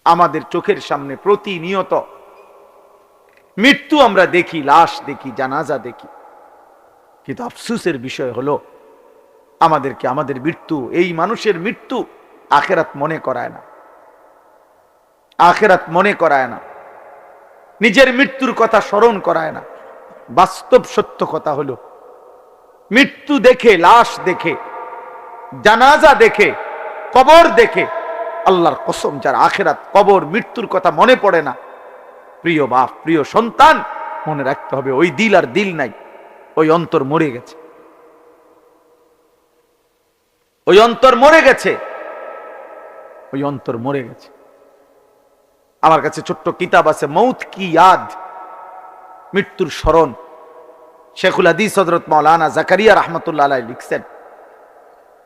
আমাদের চোখের সামনে প্রতিনিয়ত মৃত্যু আমরা দেখি, লাশ দেখি, জানাজা দেখি, কিন্তু আফসোসের বিষয় হলো আমাদেরকে আমাদের মৃত্যু, এই মানুষের মৃত্যু আখিরাত মনে করায় না, আখিরাত মনে করায় না, নিজের মৃত্যুর কথা স্মরণ করায় না। বাস্তব সত্য কথা হলো মৃত্যু দেখে, লাশ দেখে, জানাজা দেখে, কবর দেখে, আল্লাহর কসম যার আখিরাত, কবর, মৃত্যুর কথা মনে পড়ে না, প্রিয় বাপ, প্রিয় সন্তান, মনে রাখতে হবে ওই দিল আর দিল নাই, ওই অন্তর মরে গেছে, ওই অন্তর মরে গেছে, ওই অন্তর মরে গেছে। আমার কাছে ছোট্ট কিতাব আছে, মৌত কি ইয়াদ, মৃত্যুর স্মরণ। শেখুল হাদিস হযরত মাওলানা জাকারিয়া রাহমাতুল্লাহ আলাইহি লিখছেন।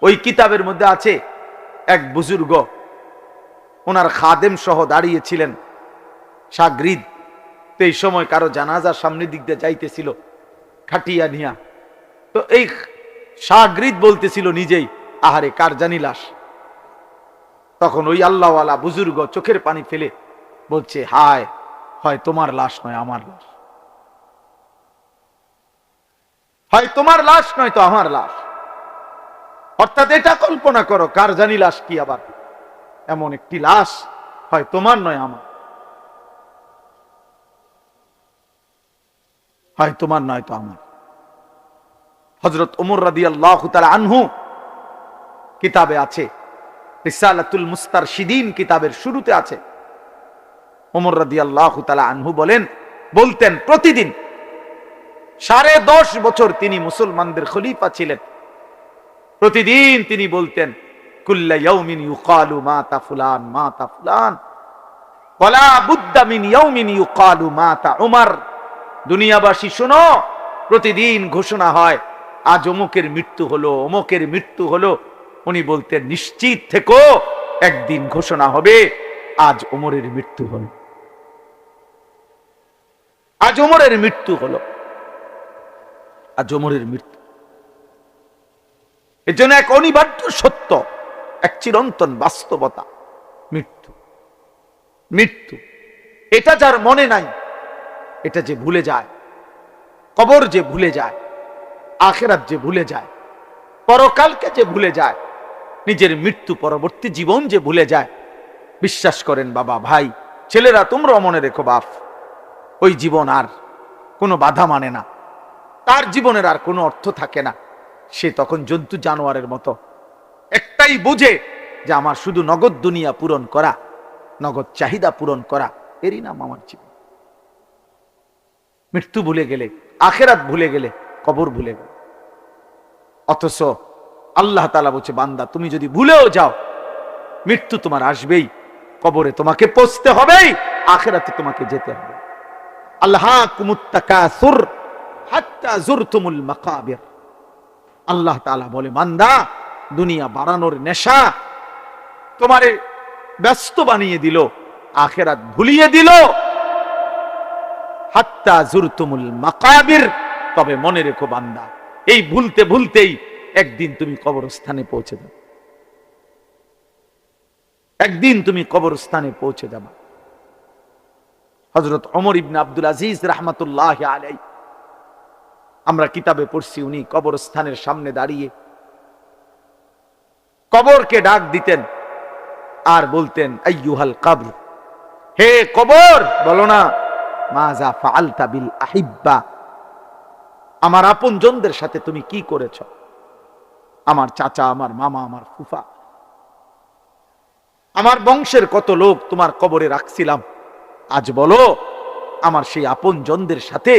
ওই কিতাবের মধ্যে আছে এক বুজুর্গ, ওনার খাদেম সহ দাঁড়িয়েছিলেন, শাগরিদ। তো এই সময় কারো জানাজার সামনের দিক দিয়ে যাইতেছিল খাটিয়া নিয়া, তো এই শাগরিদ বলতেছিল নিজেই, আহারে কার জানি লাশ। তখন ওই আল্লাহওয়ালা বুজুর্গ চোখের পানি ফেলে বলছে, হায়, হয় তোমার লাশ নয় আমার লাশ, হয় তোমার লাশ নয় তো আমার লাশ। অর্থাৎ এটা কল্পনা করো, কার জানি লাশ কি আবার, এমন একটি লাশ হয় তোমার নয় আমার, হয় তোমার নয় তো আমার। হযরত ওমর রাদিয়াল্লাহু তাআলা আনহু কিতাবে আছে, রিসালাতুল মুস্তারশিদিন কিতাবের শুরুতে আছে, ওমর রাদিয়াল্লাহু তাআলা আনহু বলতেন প্রতিদিন 10.5 বছর তিনি মুসলমানদের খলিফা ছিলেন, প্রতিদিন তিনি বলতেন, কুল্লা ইয়াউমিন ইউকালু মাতা ফুলান মাতা ফুলান ওয়ালা বুদ্দা মিন ইয়াউমিন ইউকালু মাতা উমর। দুনিয়াবাসী শোনো, প্রতিদিন ঘোষণা হয় আজ অমুকের মৃত্যু হলো, অমুকের মৃত্যু হলো। উনি বলতেন, নিশ্চিত থেকো, একদিন ঘোষণা হবে আজ ওমরের মৃত্যু হলো, আজ ওমরের মৃত্যু হলো, আজ ওমরের মৃত্যু। এর জন্য এক অনিবার্য সত্য, এক চিরন্তন বাস্তবতা, মৃত্যু। মৃত্যু এটা যার মনে নাই, এটা যে ভুলে যায়, কবর যে ভুলে যায়, আখিরাত যে ভুলে যায়, পরকালকে যে ভুলে যায়, নিজের মৃত্যু পরবর্তী জীবন যে ভুলে যায়, বিশ্বাস করেন বাবা, ভাই, ছেলেরা, তোমরাও মনে রেখো বাপ, ওই জীবন আর কোনো বাধা মানে না, তার জীবনের আর কোনো অর্থ থাকে না। সে তখন জন্তু জানোয়ারের মতো, একটাই বুঝে যে আমার শুধু নগদ দুনিয়া পূরণ করা, নগদ চাহিদা পূরণ করা, এরই নাম আমার জীবন। মৃত্যু ভুলে গেলে, আখিরাত ভুলে গেলে, কবর ভুলে গেলে। অথচ আল্লাহ তাআলা বলছে, বান্দা তুমি যদি ভুলেও যাও, মৃত্যু তোমার আসবেই, কবরে তোমাকে পৌঁছতে হবেই, আখিরাতে তোমাকে যেতে হবে। আল্লাহাকুমুত তাকাসুর হাত্তা যুরতুমুল মাকাবির। আল্লাহ তাআলা বলে, বান্দা, দুনিয়া বাড়ানোর নেশা তোমারে ব্যস্ত বানিয়ে দিল, আখিরাত ভুলিয়ে দিল। হাত্তা যুরতুমুল মাকাবির, তবে মনে রেখো বান্দা, এই ভুলতে ভুলতেই একদিন তুমি কবরস্থানে পৌঁছে যাবে, একদিন তুমি কবরস্থানে পৌঁছে যাবে। হযরত ওমর ইবনে আব্দুল আজিজ রাহমাতুল্লাহি আলাইহি, আমরা কিতাবে পড়ছি, উনি কবরস্থানের সামনে দাঁড়িয়ে কবরকে ডাক দিতেন আর বলতেন, আইয়ুহাল কবর, হে কবর, বলো না, মাযা ফাআলতা বিল আহিব্বা, আমার আপনজনদের সাথে তুমি কি করেছ? আমার চাচা, আমার মামা, আমার ফুফা, আমার বংশের কত লোক তোমার কবরে রাখছিলাম, আজ বলো আমার সেই আপনজনদের সাথে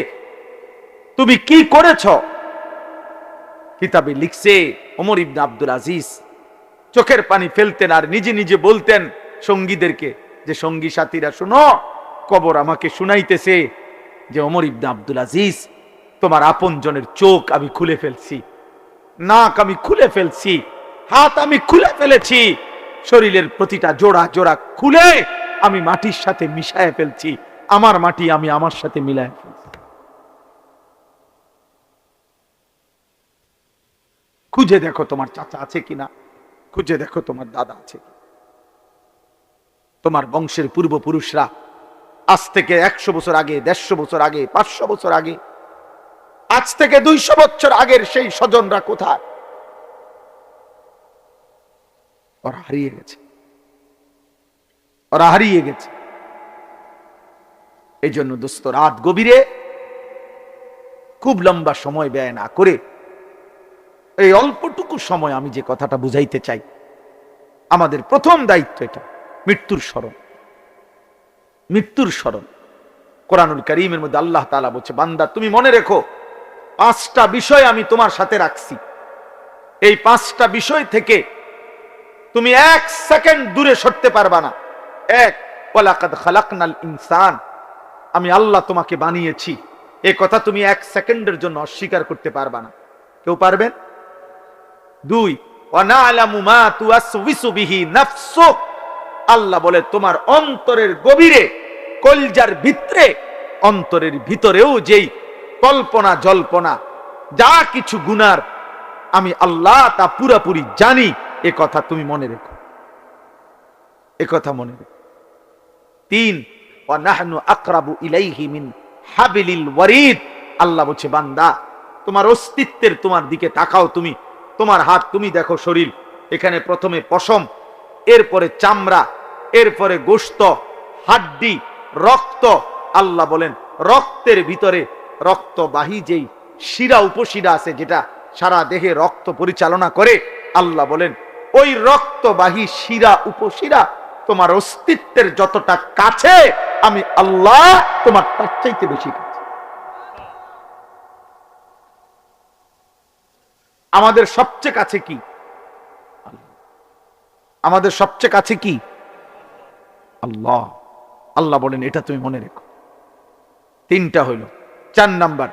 তুমি কি করেছ? কিতাবে লিখছে, ওমর ইবনে আব্দুল আজিজ চোখের পানি ফেলতেন আর নিজে নিজে বলতেন সঙ্গীদেরকে, যে সঙ্গী সাথীরা শোনো, কবর আমাকে শুনাইতেছে যে ওমর ইবনে আব্দুল আজিজ, তোমার আপনজনের চোখ আমি খুলে ফেলছি, নাক আমি খুলে ফেলছি, হাত আমি খুলে ফেলেছি, শরীরের প্রতিটা জোড়া জোড়া খুলে আমি মাটির সাথে মিশায় ফেলছি, আমার মাটি আমি আমার সাথে মিলায় ফেলছি। খুঁজে দেখো তোমার চাচা আছে কিনা, খুঁজে দেখো তোমার দাদা আছে কিনা। তোমার বংশের পূর্বপুরুষরা আজ থেকে 100 বছর আগে, 150 বছর আগে, 500 বছর আগে, আজ থেকে 200 বছর আগের সেই স্বজনরা কোথায়? ওরা হারিয়ে গেছে, ওরা হারিয়ে গেছে। এই জন্য দোস্ত, রাত গভীরে খুব লম্বা সময় ব্যয় না করে এই অল্পটুকু সময় আমি যে কথাটা বুঝাইতে চাই, আমাদের প্রথম দায়িত্ব এটা মৃত্যুর স্মরণ। মৃত্যুর স্মরণ। কোরআনুল কারীমের মধ্যে আল্লাহ তাআলা বলছে, বান্দা তুমি মনে রেখো 5টা বিষয় আমি তোমার সাথে রাখছি। এই 5টা বিষয় থেকে তুমি 1 সেকেন্ড দূরে সরতে পারবা না। 1, ওয়ালাকাদ খালাকনাল ইনসান, আমি আল্লাহ তোমাকে বানিয়েছি। এই কথা তুমি 1 সেকেন্ডের জন্য অস্বীকার করতে পারবা না। কেউ পারবেন? 2, ওয়া না'লামু মা তুওয়াসওয়িসু বিহি নাফসুক, আল্লাহ বলে তোমার অন্তরের গভীরে, কলজার ভিতরে, অন্তরের ভিতরেও যেই কল্পনা জল্পনা যা কিছু গুনার, আমি আল্লাহ তা পুরাপুরি জানি। এ কথা তুমি মনে রেখো, এ কথা মনে রেখো। 3, ওয়া নাহনু আকরাবু ইলাইহি মিন হাবিলিল ওয়ারিদ, আল্লাহ বলছে বান্দা তোমার অস্তিত্বের তোমার দিকে তাকাও, তুমি তোমার হাত, তুমি দেখো শরীর, এখানে প্রথমে পশম, এরপরে চামড়া, এরপরে গোশত, হাড্ডি, রক্ত। আল্লাহ বলেন রক্তের ভিতরে রক্তবাহী যেই শিরা উপশিরা আছে, যেটা সারা দেহে রক্ত পরিচালনা করে, আল্লাহ বলেন ওই রক্তবাহী শিরা উপশিরা তোমার অস্তিত্বের যতটা কাছে, আমি আল্লাহ তোমার তার চাইতে বেশি কাছে। আমাদের সবচেয়ে কাছে কি? আমাদের সবচেয়ে কাছে কি? আল্লাহ। আল্লাহ বলেন এটা তুমি মনে রেখো। 3টা হইল। 4 নাম্বার,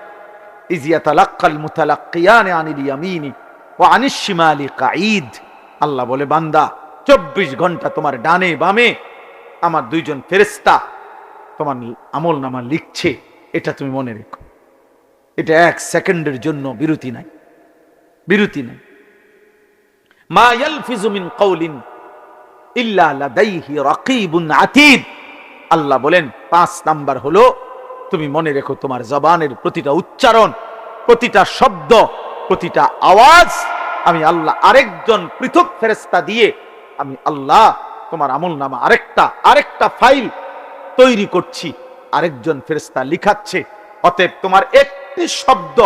ইজিয়াতালাক্কাল মুতালাক্কিয়ান আনিল ইয়ামিনি ওয়া আনিশ শিমালি কাঈদ, আল্লাহ বলে বান্দা 24 ঘন্টা তোমার ডানে বামে আমার 2 জন ফেরেশতা তোমার আমলনামা লিখছে। এটা তুমি মনে রেখো। এটা 1 সেকেন্ডের জন্য বিরতি নাই, বিরতি নাই। মা ইয়ালফিজু মিন কাওলিন ইল্লা লাদাইহি রাকীবুন আতীদ, আল্লাহ বলেন 5 নাম্বার হলো তুমি মনে রেখো তোমার জবানের প্রতিটা উচ্চারণ, প্রতিটা শব্দ, প্রতিটা আওয়াজ আমি আল্লাহ আরেকজন পৃথক ফেরেশতা দিয়ে আমি আল্লাহ তোমার আমলনামা আরেকটা ফাইল তৈরি করছি, আরেকজন ফেরেশতা লিখাচ্ছে। অতএব তোমার একটি শব্দ,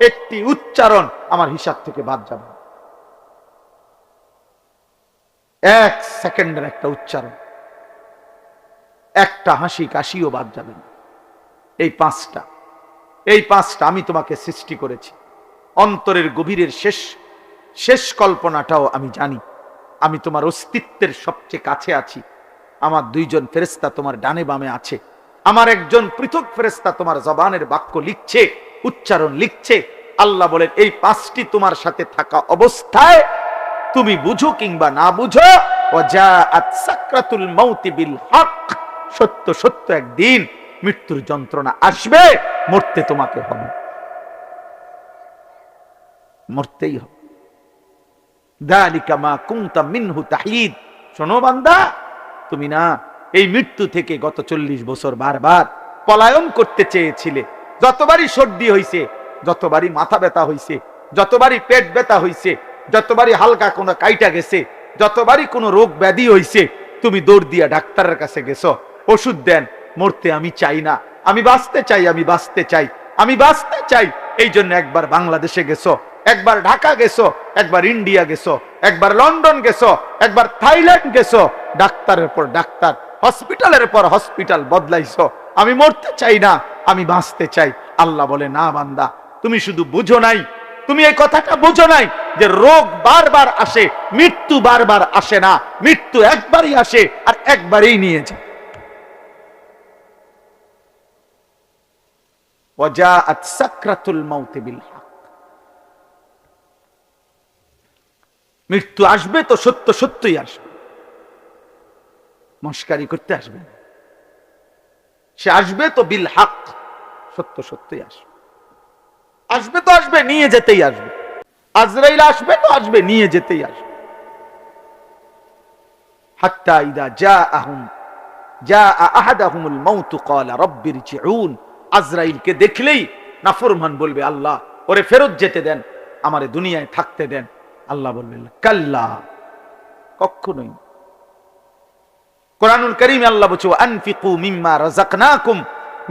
একটি উচ্চারণ আমার হিসাব থেকে বাদ যাবে না। 1 সেকেন্ডের একটা উচ্চারণ, একটা হাসি কাশিও বাদ যাবে না। এই 5টা আমি তোমাকে সৃষ্টি করেছি। অন্তরের গভীরের শেষ কল্পনাটাও আমি জানি। আমি তোমার অস্তিত্বের সবচেয়ে কাছে আছি। আমার 2 জন ফেরেশতা তোমার ডানে বামে আছে। আমার একজন পৃথক ফেরেশতা তোমার জবানের বাক্য লিখছে, উচ্চারণ লিখছে। আল্লাহ বলেন এই 5টি তোমার সাথে থাকা অবস্থায় তুমি বুঝো কিংবা না বুঝো, ওয়াজাআত সাকরাতুল মাউতি বিল হক, সত্য সত্য একদিন মৃত্যুর যন্ত্রণা আসবে, মরতে তোমাকে হবে, মরতেই হবে। যালিকা মা কুনতা মিনহু তাহিদ, শোনো বান্দা, তুমি না এই মৃত্যু থেকে গত 40 বছর বারবার পলায়ন করতে চেয়েছিলে। যতবারই সর্দি হইছে, যতবারই মাথা ব্যথা হইছে, যতবারই পেট ব্যথা হইছে, যতবারই হালকা কোনো কাইটা গেছে, যতবারই কোনো রোগ ব্যাধি হইছে, তুমি দৌড় দিয়া ডাক্তারের কাছে গেছো, ওষুধ দেন। মরতে আমি চাই না, আমি বাঁচতে চাই, আমি বাঁচতে চাই, আমি বাঁচতে চাই। এই জন্য একবার বাংলাদেশে গেছো, একবার ঢাকা গেছো, একবার ইন্ডিয়া গেছো, একবার লন্ডন গেছো, একবার থাইল্যান্ড গেছো, ডাক্তারের পর ডাক্তার, হসপিটালের পর হসপিটাল বদলাইছো। আমি মরতে চাই না, আমি বাঁচতে চাই। আল্লাহ বলে না বান্দা, তুমি শুধু বুঝো নাই, তুমি এই কথাটা বুঝো নাই যে রোগ বারবার আসে, মৃত্যু বারবার আসে না। মৃত্যু একবারই আসে আর একবারই নিয়ে যায়। ওয়াজাআত সাকরাতুল মাউত বিল হক, মৃত্যু আসবে তো সত্য সত্যই আসবে, মস্কারি করতে আসবে না। সে আসবে তো বিল হক, সত্য সত্যই আসবে। আসবে তো আসবে, নিয়ে যেতেই আসবে। আজরাইল আসবে তো আসবে, নিয়ে যেতেই আসবে। হাত্তা ইদা জাআহুম জাআ আহাদাহুমুল মাউতু ক্বালা রাব্বিরজিউন, আজরাইলকে দেখলেই নাফরমান বলবে, আল্লাহ ওরে ফেরত যেতে দেন, আমারে দুনিয়ায় থাকতে দেন। আল্লাহ বলবেন কাল্লা, কখনোই। কোরআনুল কারীমে আল্লাহ বলছে, আনফিকু মিম্মা রাযাকনাকুম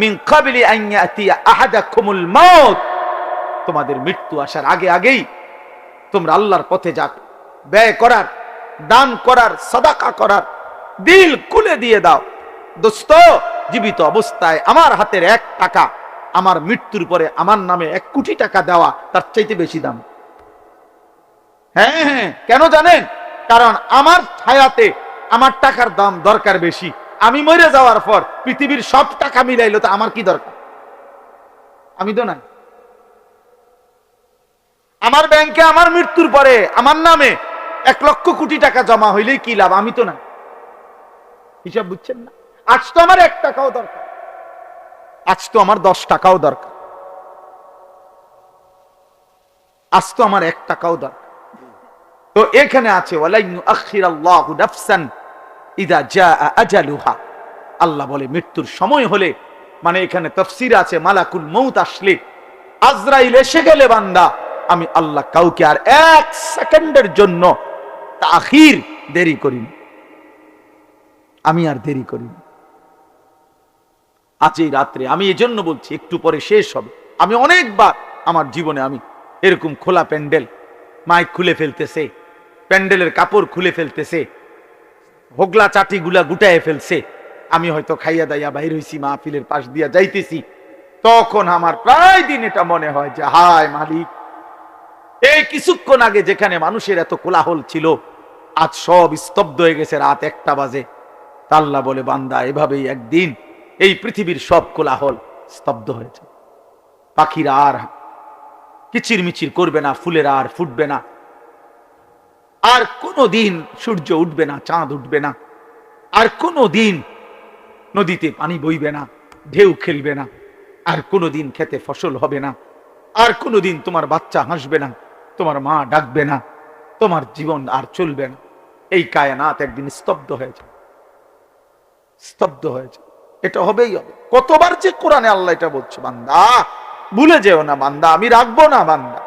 মিন ক্বাবলি আন ইয়াতিয়া আহাদাকুমুল মাউত, তোমাদের মৃত্যু আসার আগে আগেই তোমরা আল্লাহর পথে যা ব্যয় করার, দান করার, সাদাকা করার, দিল খুলে দিয়ে দাও। দোস্ত, জীবিত অবস্থায় আমার হাতের 1 টাকা আমার মৃত্যুর পরে আমার নামে 1 কোটি টাকা দেওয়া তার চাইতে বেশি দাম। হ্যাঁ, কেন জানেন? কারণ আমার হায়াতে আমার টাকার দাম দরকার বেশি। আমি মরে যাওয়ার পর পৃথিবীর সব টাকা মিলাইলো তো আমার কি দরকার? আমি তো নাই। আমার ব্যাংকে আমার মৃত্যুর পরে আমার নামে 1 লক্ষ কোটি টাকা জমা হইলেই কি লাভ? আমি তো না। হিসাব বুঝছেন না? আজ তো আমার 1 টাকাও দরকার, আজ তো আমার 10 টাকাও দরকার, আজ তো আমার 1 টাকাও দরকার। তো এখানে আছে ওয়ালা ইউআখিরাল্লাহু নাফসান ইযা জাআ আজালুহা, আল্লাহ বলে মৃত্যুর সময় হলে, মানে এখানে তাফসীর আছে মালাকুল মউত আসলে, আজরাইল এসে গেলে বান্দা, আমি আল্লাহ কাউকে আর 1 সেকেন্ডের জন্য তাখির দেরি করিনি, আমি আর দেরি করিনি। আজ এই রাত্রে আমি এজন্য বলছি একটু পরে শেষ হবে। আমি অনেকবার আমার জীবনে আমি এরকম খোলা প্যান্ডেল, মাইক খুলে ফেলতেছে, প্যান্ডেলের কাপড় খুলে ফেলতেছে, হোগলা চাটি গুলা গুটায় ফেলছে, আমি হয়তো খাইয়া দাইয়া বাইর হইছি, মাহফিলের পাশ দিয়া যাইতেছি, তখন আমার প্রায় দিন এটা মনে হয় যে হায় মালিক, এই কিছুক্ষণ আগে যেখানে মানুষের এত কোলাহল ছিল, আজ সব স্তব্ধ হয়ে গেছে, রাত 1টা বাজে। আল্লাহ বলে বান্দা, এভাবেই একদিন এই পৃথিবীর সব কোলাহল স্তব্ধ হয়েছে। পাখিরা আর কিচির মিচির করবে না, ফুলেরা আর ফুটবে না, আর কোনো দিন সূর্য উঠবে না, চাঁদ উঠবে না, আর কোনো দিন নদীতে পানি বইবে না, ঢেউ খেলবে না, আর কোনো দিন খেতে ফসল হবে না, আর কোনো দিন তোমার বাচ্চা হাসবে না, তোমার মা ডাকবে না, তোমার জীবন আর চলবে না। এই কায়নাত একদিন স্তব্ধ হয়েছে, স্তব্ধ হয়েছে। এটা হবেই হবে। কতবার যে কোরআনে আল্লাহ এটা বলছে, বান্দা ভুলে যেও না, বান্দা আমি রাখবো না, বান্দা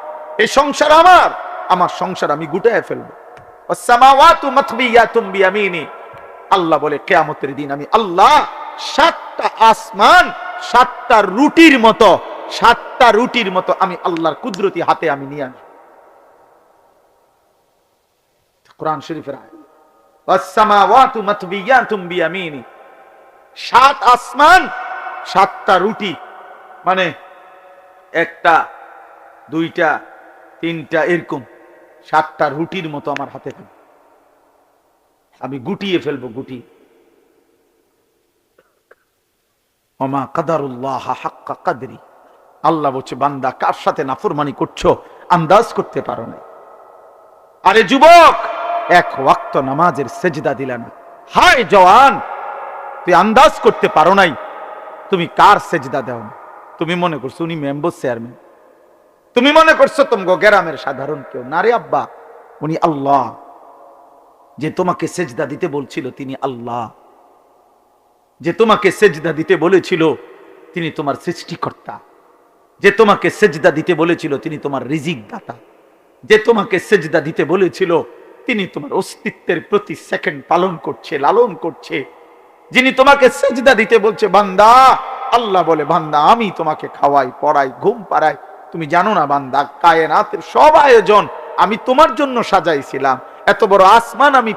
এই সংসার আমার, আমার সংসার আমি গুটায় ফেলবো। ওয়াসসামাওয়াতু মাতবিয়াতুম বিয়ামিনি, আল্লাহ বলে কিয়ামতের দিন আমি আল্লাহ 7টা আসমান 7টা রুটির মতো, 7টা রুটির মতো আমি আল্লাহর কুদরতি হাতে আমি নিয়ে আসবো। কোরআন শরীফের আয়াত, ওয়াসসামাওয়াতু মাতবিয়াতুম বিয়ামিনি, 7 আসমান 7টা রুটি, মানে 1টা 2টা 3টা এরকম 7টা রুটির মতো আমার হাতে থাকবে, আমি গুটিয়ে ফেলবো, গুটি। ওমা কাদারুল্লাহ হাক্কা কাদরি, আল্লাহ বলছে বান্দা কার সাথে নাফরমানি করছো আন্দাজ করতে পারো না। আরে যুবক, 1 ওয়াক্ত নামাজের সেজদা দিলা না, হায় জওয়ান, তুই আন্দাজ করতে পারো নাই তুমি কার সেজদা দাও না। তুমি মনে করছো উনি মেম্বার চেয়ারম্যান, তুমি মনে করছো তোমাকে গ্রামের সাধারণ কেউ না রে আব্বা, উনি আল্লাহ। যে তোমাকে সেজদা দিতে বলছিল তিনি আল্লাহ, যে তোমাকে সেজদা দিতে বলেছিল তিনি তোমার সৃষ্টিকর্তা, যে তোমাকে সেজদা দিতে বলেছিল তিনি তোমার রিজিক দাতা, যে তোমাকে সেজদা দিতে বলেছিল তিনি তোমার অস্তিত্বের প্রতি সেকেন্ড পালন করছে, লালন করছে, যিনি তোমাকে সেজদা দিতে বলছে বান্দা, আল্লাহ বলে বান্দা আমি তোমাকে খাওয়াই, পড়াই, ঘুম পাড়াই, তুমি জানো না বান্দা কায়নাতের সব আয়োজন আমি তোমার জন্য সাজাইছিলাম, এত বড় আসমান আমি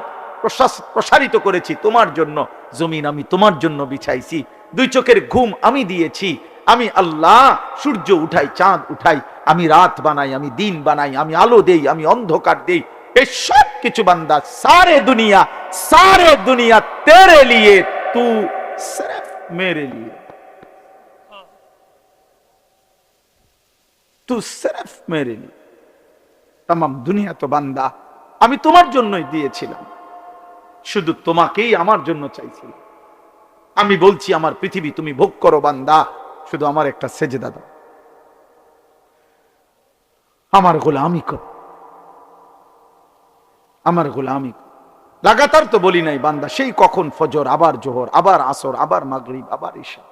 প্রসারিত করেছি তোমার জন্য, জমিন আমি তোমার জন্য বিছাইছি, 2 চোখের ঘুম আমি দিয়েছি, আমি আল্লাহ সূর্য উঠাই, চাঁদ উঠাই, আমি রাত বানাই, আমি দিন বানাই, আমি আলো দেই, আমি অন্ধকার দেই, এই সব কিছু বান্দা সারে দুনিয়া তেরে লিয়ে, তু সির্ফ মেরে লিয়ে, তু সির্ফ মেরে লিয়ে, तमाम দুনিয়া তো বান্দা আমি তোমার জন্যই দিয়েছিলাম, শুধু তোমাকেই আমার জন্য চাইছিলাম। আমি বলছি আমার পৃথিবী তুমি ভোগ করো বান্দা, শুধু আমার একটা সেজদা দাও, আমার গোলামি কর, আমার গোলামি। লাগাতার তো বলি নাই বান্দা, সেই কখন ফজর, আবার জোহর, আবার আসর, আবার মাগরিব, আবার ঈশা,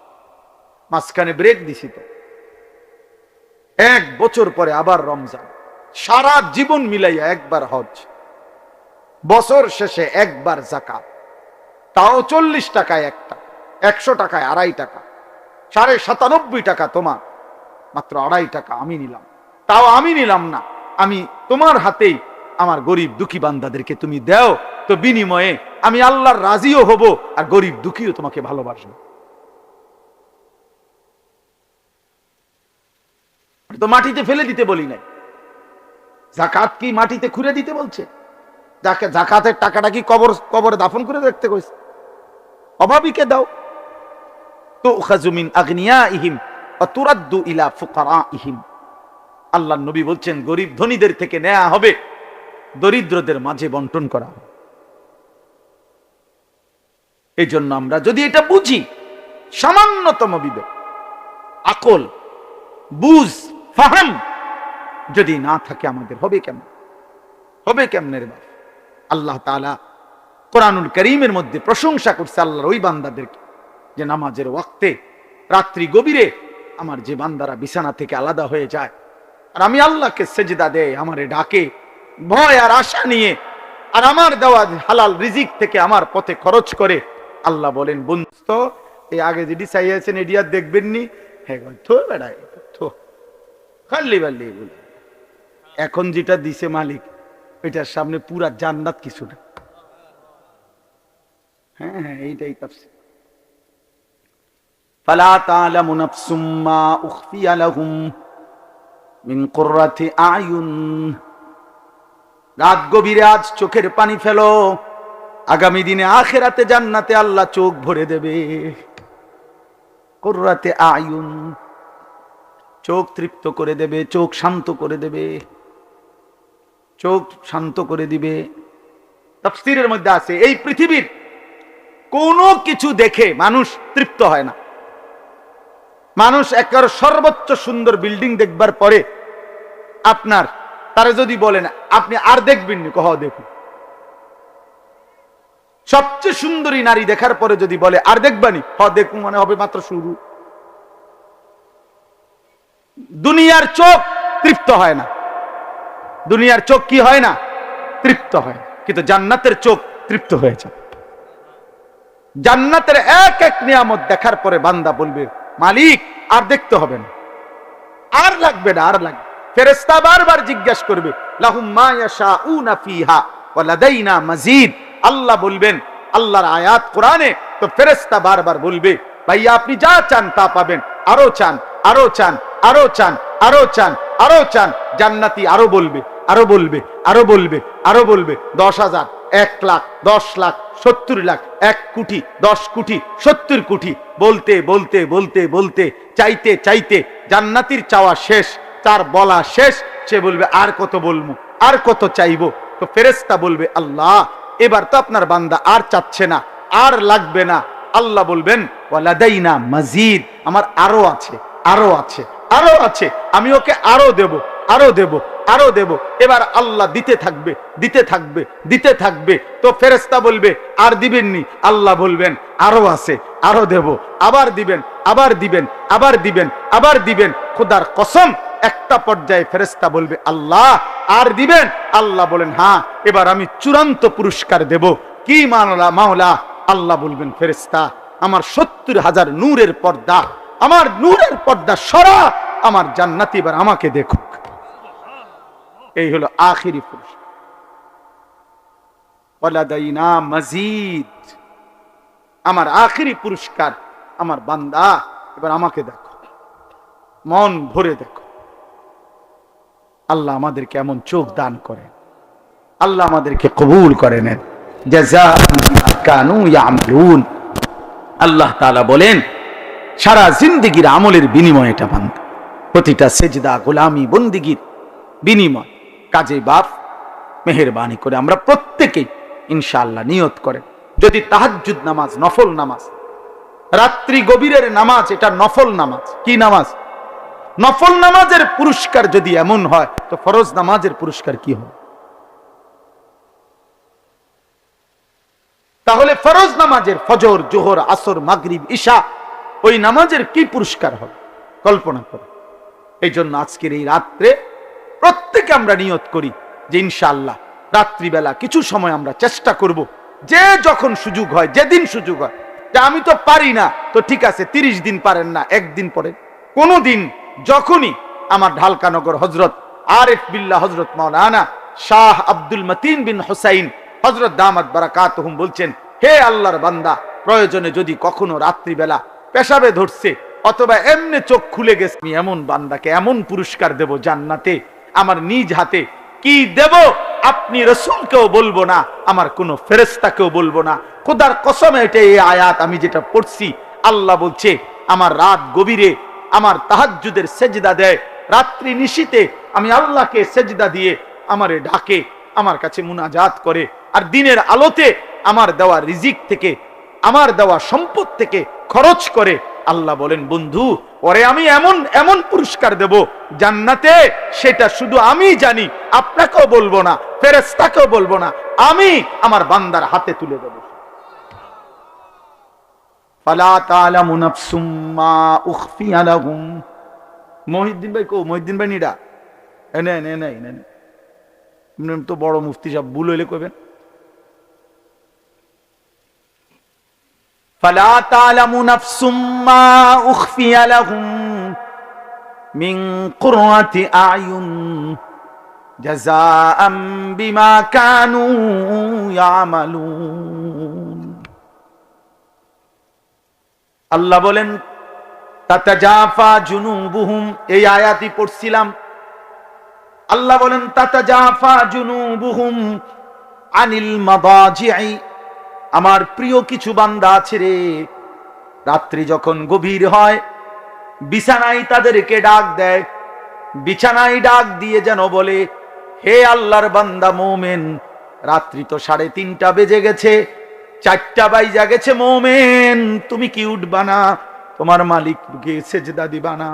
মাঝখানে ব্রেক দিছি তো। 1 বছর পরে আবার রমজান, সারা জীবন মিলাইয়া একবার হজ, বছর শেষে একবার যাকাত, তাও 40 টাকায় একটা, 100 টাকায় 2.5 টাকা, 97.5 টাকা তোমার, মাত্র 2.5 টাকা আমি নিলাম। তাও আমি নিলাম না, আমি তোমার হাতেই আমার গরিব দুঃখী বান্দাদেরকে তুমি দাও, তো বিনিময়ে আমি আল্লাহর রাজিও হব, আর গরিব দুঃখীও তোমাকে ভালোবাসবে। তো মাটিতে ফেলে দিতে বলি নাই। যাকাত কি মাটিতে খুঁড়ে দিতে বলছে? যাকাতের টাকাটা কি কবরে দাফন করে রাখতে কইছে? অভাবীকে দাও। তুখাযু মিন আগনিয়াইহিম ওয়া তুরাদ্দু ইলা ফুকারাইহিম। আল্লাহর নবী বলছেন, গরিব ধনীদের থেকে নেওয়া হবে, দরিদ্রদের মাঝে বন্টন করা হবে। এই জন্য আমরা যদি এটা বুঝি, সামান্যতম বিবেক, আকল, বুঝ, ফাহাম যদি না থাকে আমাদের, হবে কেমন? হবে কেমনের বাপ? আল্লাহ তাআলা কোরআনুল কারীমের মধ্যে প্রশংসা করছে আল্লাহর ওই বান্দাদেরকে, যে নামাজের ওয়াক্তে রাত্রি গভীরে আমার যে বান্দারা বিছানা থেকে আলাদা হয়ে যায়, আর আমি আল্লাহকে সেজদা দেয়, আমারে ডাকে ভয় আর আশা নিয়ে, আর আমার দেওয়া হালাল রিজিক থেকে আমার পথে খরচ করে, আল্লাহ বলেন, বন্ধু এই আগে যেটি চাইয়াছেন এটি আর দেখবেননি, হ্যাঁ থো বেড়ায় থো, খাল্লি বাল্লি বলে, এখন যেটা দিছে মালিক এটার সামনে পুরা জান্নাত কিছু না। হ্যাঁ হ্যাঁ, এইটাই তাফসীর। ফালা তা'লামু নাফসুম মা উখফিয়া লাহুম মিন কুররাতি আয়ুন। রাত গভীরে আজ চোখের পানি ফেলো, আগামী দিনে আখিরাতে জান্নাতে আল্লাহ চোখ ভরে দেবে। কুররাতি আয়ুন, চোখ তৃপ্ত করে দেবে, চোখ শান্ত করে দেবে, চোখ শান্ত করে দিবে। তাফসীরের মধ্যে আছে, এই পৃথিবীর কোনো কিছু দেখে মানুষ তৃপ্ত হয় না। মানুষ একেবারে সর্বোচ্চ সুন্দর বিল্ডিং দেখবার পরে আপনার তারা যদি বলেন আপনি আর দেখবেন নি, কহ দেখুন। সবচেয়ে সুন্দরী নারী দেখার পরে যদি বলে আর দেখবানি, হ দেখুন, মানে হবে মাত্র শুরু। দুনিয়ার চোখ তৃপ্ত হয় না, দুনিয়ার চোখ কি হয় না? তৃপ্ত হয়। কিন্তু জান্নাতের চোখ তৃপ্ত হয়েছে। জান্নাতের এক এক নিয়ামত দেখার পরে বান্দা বলবে, মালিক আর দেখতে হবে না, আর লাগবে না, আর লাগবে। ফেরেশতা বারবার জিজ্ঞাসা করবে, লাহুম মা ইয়াশাউনা ফিহা ওয়া লাদাইনা মাজিদ। আল্লাহ বলবেন, আল্লাহর আয়াত কোরআনে, তো ফেরেশতা বারবার বলবে, ভাইয়া আপনি যা চান তা পাবেন, আরো চান, আরো চান, আরো চান, আরো চান, আরো চান। জান্নাতি আরো বলবে, আরো বলবে, আরো বলবে, আরো বলবে। 10,000, 1 লাখ, 10 লাখ, 70 লাখ, 1 কোটি, 10 কোটি, 70 কোটি, বলতে বলতে বলতে বলতে, চাইতে চাইতে জান্নাতির চাওয়া শেষ, তার বলা শেষ। সে বলবে আর কত বলবো, আর কত চাইবো? তো ফেরেশতা বলবে, আল্লাহ এবার তো আপনার বান্দা আর চাচ্ছে না, আর লাগবে না। আল্লাহ বলবেন, ওয়ালাদাইনা মাজিদ, আমার আরো আছে, আরো আছে, আরো আছে, আমি ওকে আরো দেব, আরো দেব, আরো দেব। এবার আল্লাহ দিতে থাকবে, দিতে থাকবে, দিতে থাকবে। তো ফেরেশতা বলবে আর দিবেননি, আল্লাহ বলবেন আরো আছে, আরো দেব, আবার দিবেন, আবার দিবেন, আবার দিবেন, আবার দিবেন। খোদার কসম, একটা পর্যায়ে ফেরেশতা বলবে, আল্লাহ আর দিবেন? আল্লাহ বলেন হ্যাঁ, এবার আমি চূড়ান্ত পুরস্কার দেব। কি মাওলা? মাওলা আল্লাহ বলবেন, ফেরেশতা আমার 70,000 নূরের পর্দা, আমার নূরের পর্দা সরা, আমার জান্নাতি এবার আমাকে দেখুক। এই হলো আখিরি পুরস্কার, ওয়ালাদাইনা মাজিদ। আমার আখিরি পুরস্কার, আমার বান্দা এবার আমাকে দেখো, মন ভরে দেখো। আল্লাহ আমাদেরকে এমন চোখ দান করেন, আল্লাহ আমাদেরকে কবুল করে নেন। জাযাআন বিমা কানু ইয়ামালুন। আল্লাহ তাআলা বলেন, সারা জিন্দেগীর আমলের বিনিময় এটা বান্দা, প্রতিটা সেজদা, গোলামি, বন্দিগির বিনিময়। কাজে বাপ মেহেরবানি করে আমরা প্রত্যেকেই ইনশাআল্লাহ নিয়ত করেন, যদি তাহাজ্জুদ নামাজ, নফল নামাজ, রাত্রি গভীরের নামাজ, এটা নফল নামাজ। কি নামাজ? নফল নামাজের পুরস্কার যদি এমন হয়, তো ফরজ নামাজের পুরস্কার কি হবে? তাহলে ফরজ নামাজের ফজর, জোহর, আসর, মাগরিব, ঈশা ওই নামাজের কি পুরস্কার হবে কল্পনা করো। এই জন্য আজকের এই রাত্রে প্রত্যেকে আমরা নিয়ত করি যে ইনশাআল্লাহ রাত্রিবেলা কিছু সময় আমরা চেষ্টা করব, যে যখন সুযোগ হয়, যেদিন সুযোগ হয়, যে আমি তো পারি না, তো ঠিক আছে 30 দিন পারেন না, একদিন পরে কোনো দিন যখনই আমার ঢালকানগর হজরত আরিফ বিল্লাহ হজরত মাওলানা শাহ আব্দুল মতিন বিন হুসাইন হজরত দামাত বারাকাতুহুম বলছেন, হে আল্লাহর বান্দা, প্রয়োজনে যদি কখনো রাত্রিবেলা পেশাবে ধরছে অথবা এমনি চোখ খুলে গেছে, আমি এমন বান্দাকে এমন পুরস্কার দেব জান্নাতে, আমার নিজ হাতে কি দেব আপনি রাসূলকেও বলবো না, আমার কোন ফেরেশতাকেও বলবো না। খোদার কসম, এটা এই আয়াত আমি যেটা পড়ছি, আল্লাহ বলছে আমার রাত গভীরে আমার তাহাজ্জুদের সেজদা দেয়, রাত্রি নিশীতে আমি আল্লাহকে সেজদা দিয়ে আমারে ডাকে, আমার কাছে মুনাজাত করে, আর দিনের আলোতে আমার দেওয়া রিজিক থেকে, আমার দেওয়া সম্পদ থেকে খরচ করে। আল্লাহ বলেন, বন্ধু ওরে আমি এমন এমন পুরস্কার দেব জান্নাতে, সেটা শুধু আমি জানি, আপনাকেও বলবো না, ফেরেশতাকেও বলবো না, আমি আমার বান্দার হাতে তুলে দেব। ফালা তা'লামু নাফসুম মা উখফিয়া লাহুম। মহিউদ্দিন ভাই কো, মহিউদ্দিন ভাই নিডা এনে এনে এনে এনে তো বড় মুফতি সাহেব, ভুল হইলে কইবেন। ফালা তা'লামু নাফসুম মা উখফিয়া লাহুম মিন কুররাতি আ'য়ুন জাযাআম বিমা কানু ইয়ামালুন। আল্লাহ বলেন, তাতাজাফা জুনুবুহুম, এই আয়াতই পড়ছিলাম। আল্লাহ বলেন, তাতাজাফা জুনুবুহুম আনিল মাদাজি'i, আমার প্রিয় কিছু বান্দা আছে রে, রাত্রি যখন গভীর হয় বিছানায় তাদেরকে ডাক দেয়, বিছানায় ডাক দিয়ে যেন বলে, হে আল্লাহর বান্দা মোমেন, রাত্রি তো 3:30 বেজে গেছে, 4টা বাইজা গেছে, মোমেন তুমি কি উঠবা না, তোমার মালিককে সেজদা দিবা না,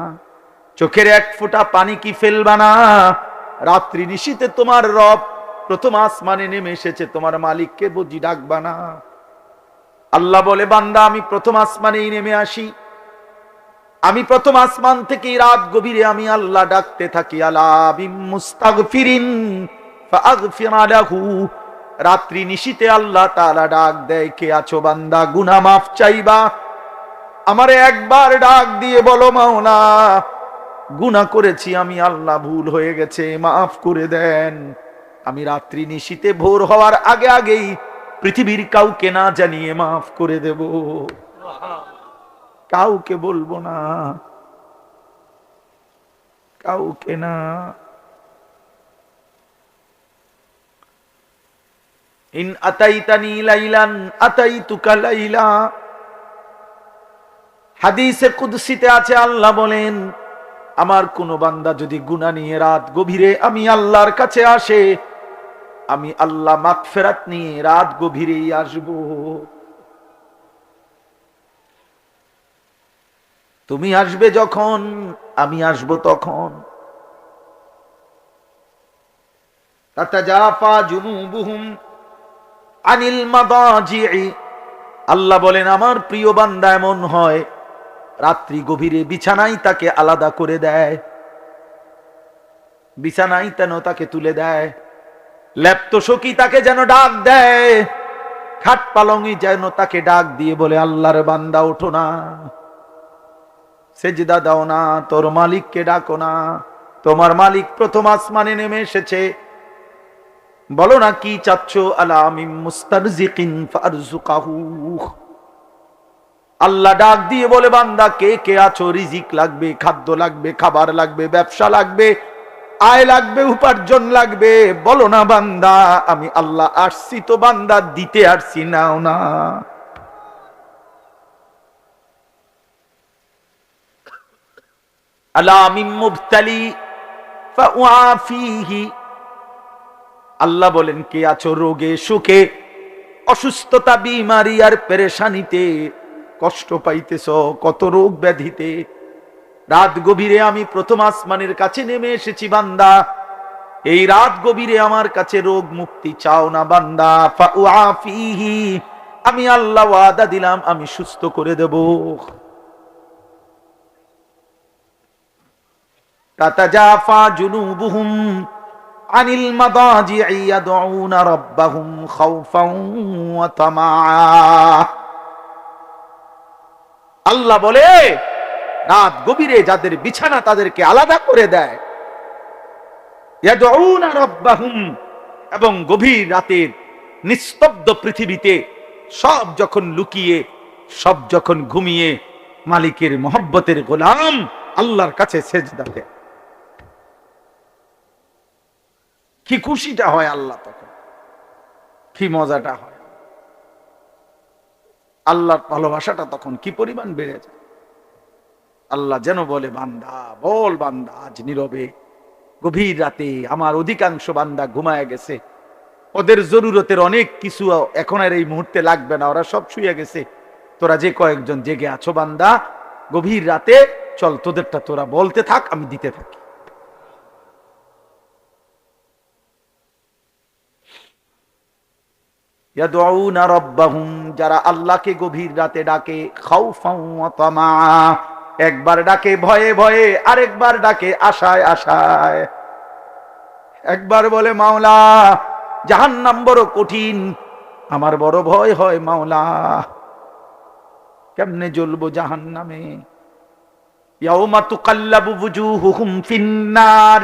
চোখের এক ফোঁটা পানি কি ফেলবা না, রাত্রি নিশীতে তোমার রব প্রথম আসমানে নেমে এসেছে, তোমার মালিককে বুঝি ডাকবা না। আল্লাহ বলে, বান্দা আমি প্রথম আসমানেই নেমে আসি, আমি প্রথম আসমান থেকে রাত গভীরে আমি আল্লাহ ডাকতে থাকি, আলা বিম মুস্তাগফিরিন ফাগফির লাহু, রাত্রি নিশীতে আল্লাহ তাআলা ডাক দেয়, কে আছো বান্দা গুনাহ মাফ চাইবা, আমারে একবার ডাক দিয়ে বলো, মাওলা গুনাহ করেছি আমি, আল্লাহ ভুল হয়ে গেছে, মাফ করে দেন। আমি রাত্রি নিশীতে ভোর হওয়ার আগে আগেই পৃথিবীর কাউকে না জানিয়ে মাফ করে দেব, কাউকে বলবো না, কাউকে না। ইন আতাইতানি লাইলান আতাইতুকা লাইলা, হাদিসে কুদসিতে আছে, আল্লাহ বলেন, আমার কোন বান্দা যদি গুনাহ নিয়ে রাত গভীরে আমি আল্লাহর কাছে আসে, আমি আল্লাহ মাগফিরাত নিয়ে রাত গভীরেই আসব। তুমি আসবে যখন, আমি আসব তখন। তাতাজাফা জুনুবুহুম আনিল মাদাজি'i, আল্লাহ বলেন আমার প্রিয় বান্দা এমন হয়, রাত্রি গভীরে বিছানায় তাকে আলাদা করে দেয়, বিছানায় তেন তাকে তুলে দেয়, লেপ্ত সখী তাকে যেন ডাক দেয়, খাট পালঙ্গি যেন তাকে ডাক দিয়ে বলে, আল্লাহর বান্দা ওঠো না, সেজদা দাও না, তোর মালিককে ডাকো না, তোমার মালিক প্রথম আসমানে নেমে এসেছে, বলো না কি চাচ্ছ, আলা মিন মুস্তারজিকিন ফারজুকাহু। আল্লাহ ডাক দিয়ে বলে, বান্দা কে কে আছো, রিজিক লাগবে, খাদ্য লাগবে, খাবার লাগবে, ব্যবসা লাগবে, আয় লাগবে, উপার্জন লাগবে, বলো না বান্দা, আমি আল্লাহ আসছি তো বান্দা দিতে আসছি, নাও না। আলা মিন মুবতালি ফাউআফিহি, আল্লাহ বলেন কে আছো রোগে সুখে, অসুস্থতা বিমারি আর পেরেশানিতে কষ্ট পাইতেছ, কত রোগ ব্যাধিতে, রাত গভীরে আমি প্রথম আসমানের কাছে নেমে এসেছি বান্দা, এই রাত গভীরে আমার কাছে রোগ মুক্তি চাও না বান্দা, ফাউআফিহি, আমি আল্লাহ ওয়াদা দিলাম আমি সুস্থ করে দেব। তাতাজাফা জুনুবুহুম আনিল মাদাজি'i ইয়াদউনা রাব্বাহুম খাউফান ওয়া তামাআ। আল্লাহ বলে রাত গভীরে যাদের বিছানা তাদেরকে আলাদা করে দেয়, ইয়াদউনা রাব্বাহুম, এবং গভীর রাতের নিস্তব্ধ পৃথিবীতে সব যখন লুকিয়ে, সব যখন ঘুমিয়ে মালিকের মহব্বতের গোলাম আল্লাহর কাছে সেজদা দেয়, কি খুশিটা হয় আল্লাহ তখন, কি মজাটা হয়, আল্লাহর ভালোবাসাটা তখন কি পরিমাণ বেড়ে যায়। আল্লাহ যেন বলে বান্দা বল, বান্দা আজ নীরবে গভীর রাতে আমার অধিকাংশ বান্দা ঘুমায় গেছে, ওদের জরুরতের অনেক কিছু এখন আর এই মুহূর্তে লাগবে না, ওরা সব শুয়ে গেছে, তোরা যে কয়েকজন জেগে আছো বান্দা গভীর রাতে চল তোদেরটা তোরা বলতে থাক, আমি দিতে থাকি। ইয়াদউনা রাব্বাহুম, যারা আল্লাহকে গভীর রাতে ডাকে, খাউফান ওয়া তামাআ, একবার ডাকে ভয়ে ভয়ে, আরেকবার ডাকে আশায় আশায়। একবার বলে মাওলা জাহান্নাম বড় কঠিন, আমার বড় ভয় হয় মাওলা, কেমনে জ্বলবো জাহান্নামে। ইয়াউমা তুকাল্লাবু বুজুহুহুম ফিন্নার,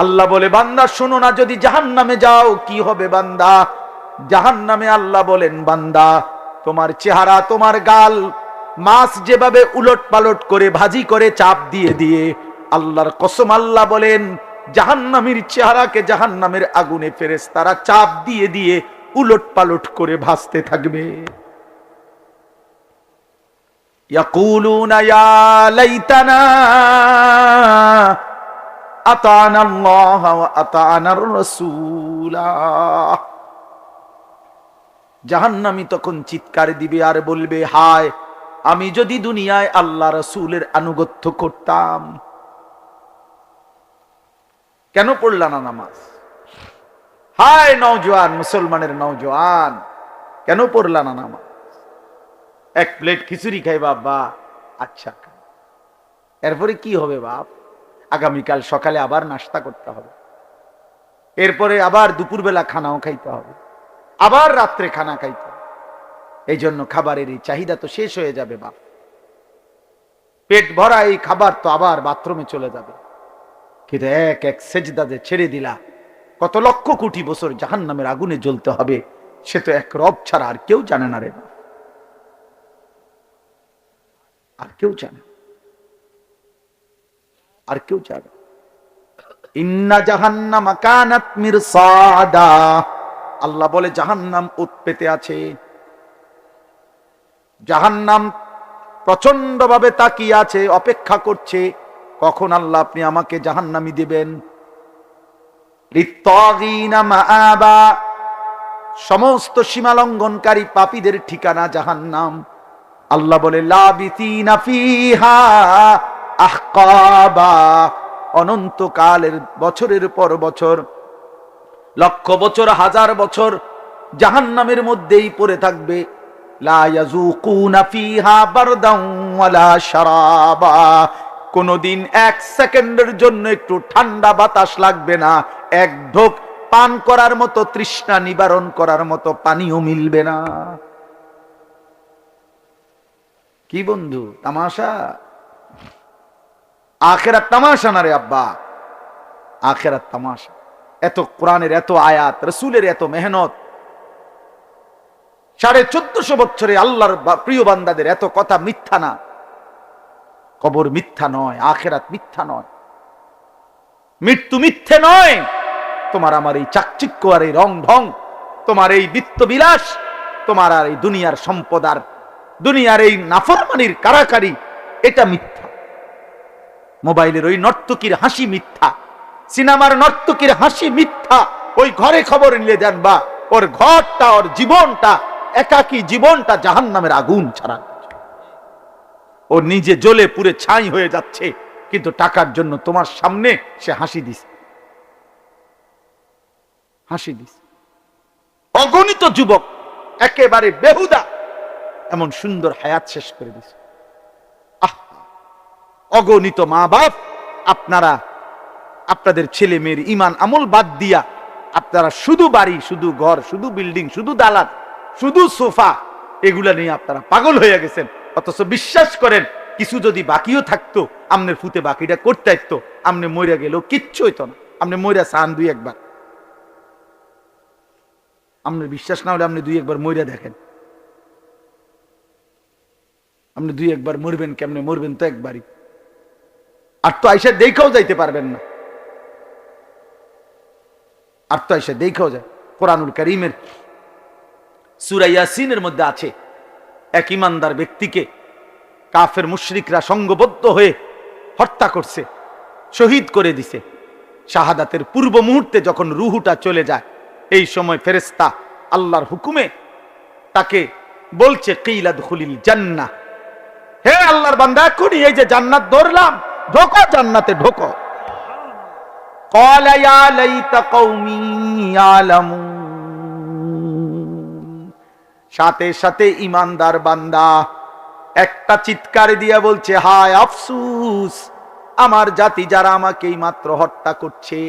আল্লাহ বলে বান্দা শোনো না, যদি জাহান্নামে যাও কি হবে বান্দা। জাহান্নামে আল্লাহ বলেন বান্দা তোমার চেহারা, তোমার গাল মাছ যেভাবে উলট পালট করে ভাজি করে চাপ দিয়ে দিয়ে, আল্লাহর কসম আল্লাহ বলেন জাহান্নামীর চেহারাকে জাহান্নামের আগুনে ফেরেশতারা চাপ দিয়ে দিয়ে উলট পালট করে ভাজতে থাকবে। ইয়াকুলুনা ইয়া লাইতানা আতানা আল্লাহ ওয়া আতানার রাসূলা, জাহান্নামী তখন চিৎকার দিবে আর বলবে হায় আমি যদি দুনিয়ায় আল্লাহ রাসূলের আনুগত্য করতাম। কেন পড়লা না নামাজ? হায় নওজোয়ান, মুসলমানের নওজোয়ান, কেন পড়লা না নামাজ? এক প্লেট খিচুড়ি খাই বাবা, আচ্ছা এরপরে কি হবে বাপ? আগামীকাল সকালে আবার নাস্তা করতে হবে, এরপরে আবার দুপুরবেলা খানাও খাইতে হবে, আবার রাত্রে খানা খাইতে হবে। এই জন্য খাবারের এই চাহিদা তো শেষ হয়ে যাবে বাপ, পেট ভরা এই খাবার তো আবার বাথরুমে চলে যাবে। কিন্তু এক এক সেজদা যে ছেড়ে দিলা, কত লক্ষ কোটি বছর জাহান্নামের আগুনে জ্বলতে হবে সে তো এক রব ছাড়া আর কেউ জানে না রে বাপ, আর কেউ জানে, আর কেউ জানে। ইন্না জাহান্নামা কানাত মিরসাদা, আল্লাহ বলে জাহান্নাম ওত পেতে আছে, জাহান্নাম প্রচন্ড ভাবে তাকিয়ে আছে, অপেক্ষা করছে কখন আল্লাহ আপনি আমাকে জাহান্নামী দিবেন। লিত্তাগিনা মাআবা, সমস্ত সীমালঙ্ঘনকারী পাপীদের ঠিকানা জাহান্নাম। আল্লাহ বলে লাবিসিনা ফিহা আহকাবা, অনন্তকালের বছরের পর বছর, লক্ষ বছর হাজার বছর জাহান্নামের মধ্যেই পড়ে থাকবে। লা ইয়াযুকুনা ফিহা বারদান ওয়ালা শারাবা, কোনদিন এক সেকেন্ডের জন্য একটু ঠান্ডা বাতাস লাগবে না, এক ঢোক পান করার মতো, তৃষ্ণা নিবারণ করার মতো পানিও মিলবে না। কি বন্ধু তামাশা? আখিরাত তামাশা না রে আব্বা, আখিরাত তামাশা। এত কোরআনের এত আয়াত, রাসূলের এত মেহনত, 1450 বছরে আল্লাহর প্রিয় বান্দাদের এত কথা মিথ্যা না। কবর মিথ্যা নয়, আখিরাত মিথ্যা নয়, মৃত্যু মিথ্যে নয়। তোমার আমার এই চাকচিক্য আর এই রং ঢং, তোমার এই বিত্ত বিলাস, তোমার আর এই দুনিয়ার সম্পদ আর দুনিয়ার এই নাফরমানির কারাকারি, এটা মিথ্যা। মোবাইলের ওই নর্তকীর হাসি মিথ্যা, সিনেমার নর্তকীর হাসি মিথ্যা। ওই ঘরে খবর নিলে জানবা ওর ঘরটা, ওর জীবনটা, একাকী জীবনটা জাহান্নামের আগুন ছাড়া। ও নিজে জ্বলে পুড়ে ছাই হয়ে যাচ্ছে, কিন্তু টাকার জন্য তোমার সামনে সে হাসি দিছে, হাসি দিছে। অগণিত যুবক একেবারে বেহুদা এমন সুন্দর হায়াত শেষ করে দিছে। অগণিত মা বাপ আপনারা আপনাদের ছেলে মেয়ের ইমান আমল বাদ দিয়া আপনারা শুধু বাড়ি, শুধু ঘর, শুধু বিল্ডিং, শুধু দালান, শুধু সোফা, এগুলা নিয়ে আপনারা পাগল হয়ে গেছেন। অথচ বিশ্বাস করেন কিছু যদি বাকিও থাকতো আমনের ফুতে বাকিটা করতে আসতো, আমনে মইরা গেলেও কিচ্ছু হইতো না। আপনি মইরা চান দুই একবার, আপনার বিশ্বাস না হলে আপনি দুই একবার মইরা দেখেন। আপনি দুই একবার মরবেন, কেমনে মরবেন তো একবারই, আর তো আইসা দেখাও যাইতে পারবেন না। আর তো আইসা দেখাও যায়। কোরআনুল কারীমের সূরা ইয়াসিনের মধ্যে আছে, এক ইমানদার ব্যক্তিকে কাফের মুশরিকরা সংঘবদ্ধ হয়ে হত্যা করছে, শহীদ করে দিছে। শাহাদাতের পূর্ব মুহূর্তে যখন রুহুটা চলে যায়, এই সময় ফেরেশতা আল্লাহর হুকুমে তাকে বলছে কিলা দুখুলিল জান্নাহ, হে আল্লাহর বান্দা, এখনই এই যে জান্নাত ধরলাম, ঢোকো জান্নাতে ঢোকো। ক্বালা ইয়া লাইতা কওমি ইয়ালামুন, সাথে সাথে ইমানদার বান্দা একটা চিৎকার দিয়ে বলছে, হায় আফসুস, আমার জাতি যারা আমাকে মাত্র হত্যা করছে,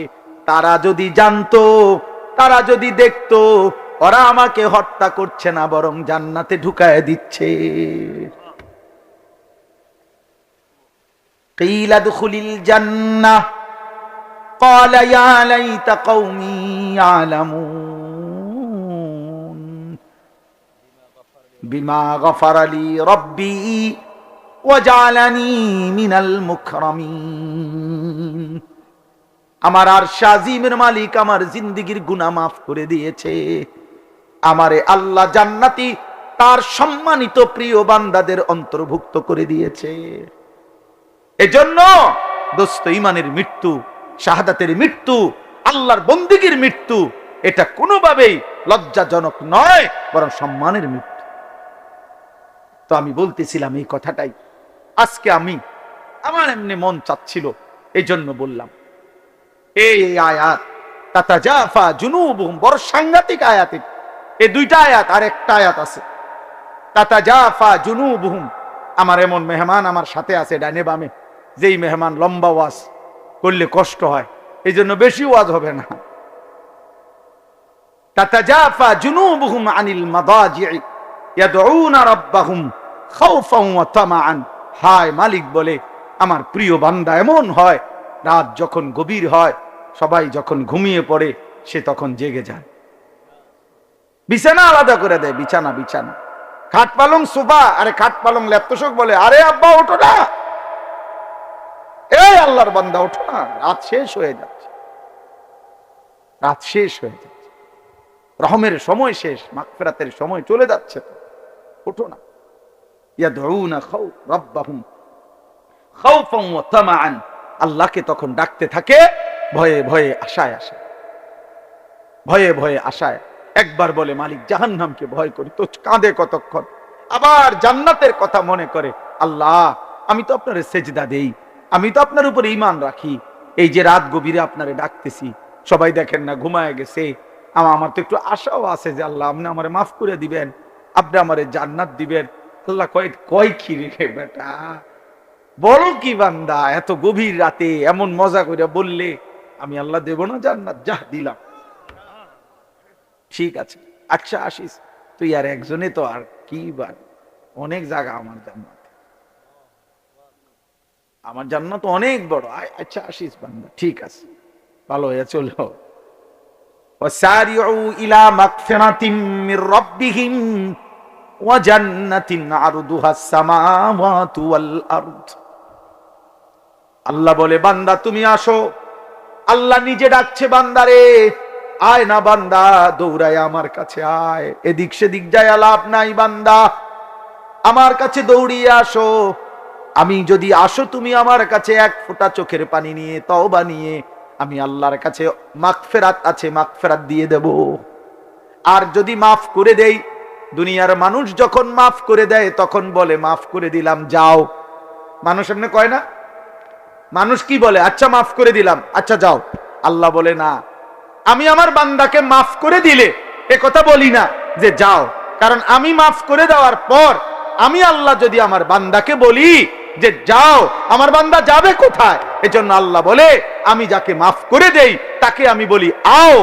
তারা যদি জানতো, তারা যদি দেখতো, ওরা আমাকে হত্যা করছে না, বরং জান্নাতে ঢুকায় দিচ্ছে। কিলা দুখুলিল জান্নাহ ক্বালা ইয়া লাইতা কওমি ইয়ালামুন বিমা গফারা লি রাব্বি ওয়া জাআলানি মিনাল মুকরামিন। আমার আরশ আজিমের মালিক আমার জিন্দেগীর গুনাহ মাফ করে দিয়েছে, আমারে আল্লাহ জান্নাতি তার সম্মানিত প্রিয় বান্দাদের অন্তর্ভুক্ত করে দিয়েছে। এজন্য দোস্ত, ঈমানের মৃত্যু, শাহাদাতের মৃত্যু, আল্লাহর বন্দেগীর মৃত্যু, এটা কোনোভাবেই লজ্জাজনক নয়, বরং সম্মানের মৃত্যু। তো আমি বলতেছিলাম এই কথাটাই আজকে, আমার এমনি মন চাচ্ছিল, এই জন্য বললাম। এই আয়াত তাতাজাফা জুনুবুহুম, বড় সাংঘাতিক আয়াত। এই দুইটা আয়াত, আর একটা আয়াত আছে তাতাজাফা জুনুবুহুম। আমার এমন মেহমান আমার সাথে আছে ডানে বামে, যেই মেহমান লম্বা ওয়াজ করলে কষ্ট হয়, এই জন্য বেশি ওয়াজ হবে না। তাতাজাফা জুনুবুহুম আনিল মাদাজি'i ইয়াদউনা রাব্বাহুম খাওফান ওয়া তামাআন। হায় মালিক বলে, আমার প্রিয় বান্দা এমন হয়, রাত যখন গভীর হয়, সবাই যখন ঘুমিয়ে পড়ে, সে তখন জেগে যায়, বিছানা আলাদা করে দেয়, বিছানা বিছানা, খাট পালং সোফা, আরে খাট পালং ল্যাপটপ বলে, আরে আব্বা ওঠো না, এই আল্লাহর বান্দা ওঠো না, রাত শেষ হয়ে যাচ্ছে, রাত শেষ হয়ে যাচ্ছে, রহমের সময় শেষ, মাগফিরাতের সময় চলে যাচ্ছে, ওঠো না। ইয়াদউনা রাব্বাহুম খাওফান ওয়া তামাআন, আল্লাহকে তখন ডাকতে থাকে ভয়ে ভয়ে আশায় আশায়, ভয়ে ভয়ে আশায়। একবার বলে মালিক জাহান্নামকে ভয় করি, তো কাঁদে কতক্ষণ, আবার জান্নাতের কথা মনে করে, আল্লাহ আমি তো আপনার সেজদা দেই, আমি তো আপনার উপরে ঈমান রাখি, এই যে রাত গভীরে আপনারে ডাকতেছি, সবাই দেখেন না ঘুমায় গেছে, আমার তো একটু আশাও আছে যে আল্লাহ আপনি আমারে মাফ করে দিবেন, আপনি আমারে জান্নাত দিবেন। আল্লাহ কয় কি রে বেটা, বলো কি বান্দা, এত গভীর রাতে এমন মজা করে বললে আমি আল্লাহ দেব না জান্নাত? যা দিলাম, ঠিক আছে, আচ্ছা আসিস তুই, আর একজনে তো আর কি, অনেক জায়গা আমার জান্নাত, আমার জান্নাত অনেক বড়, আচ্ছা আসিস বান্দা, ঠিক আছে, ভালো হয়ে চলো। ওয়াসারিউ ইলা মাগফিরাতিম মির রাব্বিহিম ওয়া জান্নাতিন আরদুহাস সামাওয়াতু ওয়াল আরদ। আল্লাহ বলে বান্দা তুমি আসো, আল্লাহ নিজে ডাকছে বান্দারে, আয় না বান্দা, দৌড়ায় আমার কাছে আয়, এদিক সেদিক যায় লাভ নাই বান্দা, আমার কাছে দৌড়িয়ে আসো। আমি যদি আসো তুমি আমার কাছে এক ফোঁটা চোখের পানি নিয়ে, তওবা নিয়ে, আমি আল্লাহর কাছে মাগফিরাত আছে, মাগফিরাত দিয়ে দেব। আর যদি মাফ করে দেই, দুনিয়ার মানুষ যখন মাফ করে দেয় তখন বলে মাফ করে দিলাম যাও, মানুষ এমনি কয় না, মানুষ কি বলে, আচ্ছা মাফ করে দিলাম, আচ্ছা যাও। আল্লাহ বলে না, আমি আমার বান্দাকে মাফ করে দিলে এ কথা বলি না যে যাও, কারণ আমি মাফ করে দেওয়ার পর আমি আল্লাহ যদি আমার বান্দাকে বলি যে যাও, আমার বান্দা যাবে কোথায়? এজন্য আল্লাহ বলে আমি যাকে মাফ করে দেই তাকে আমি বলি আও।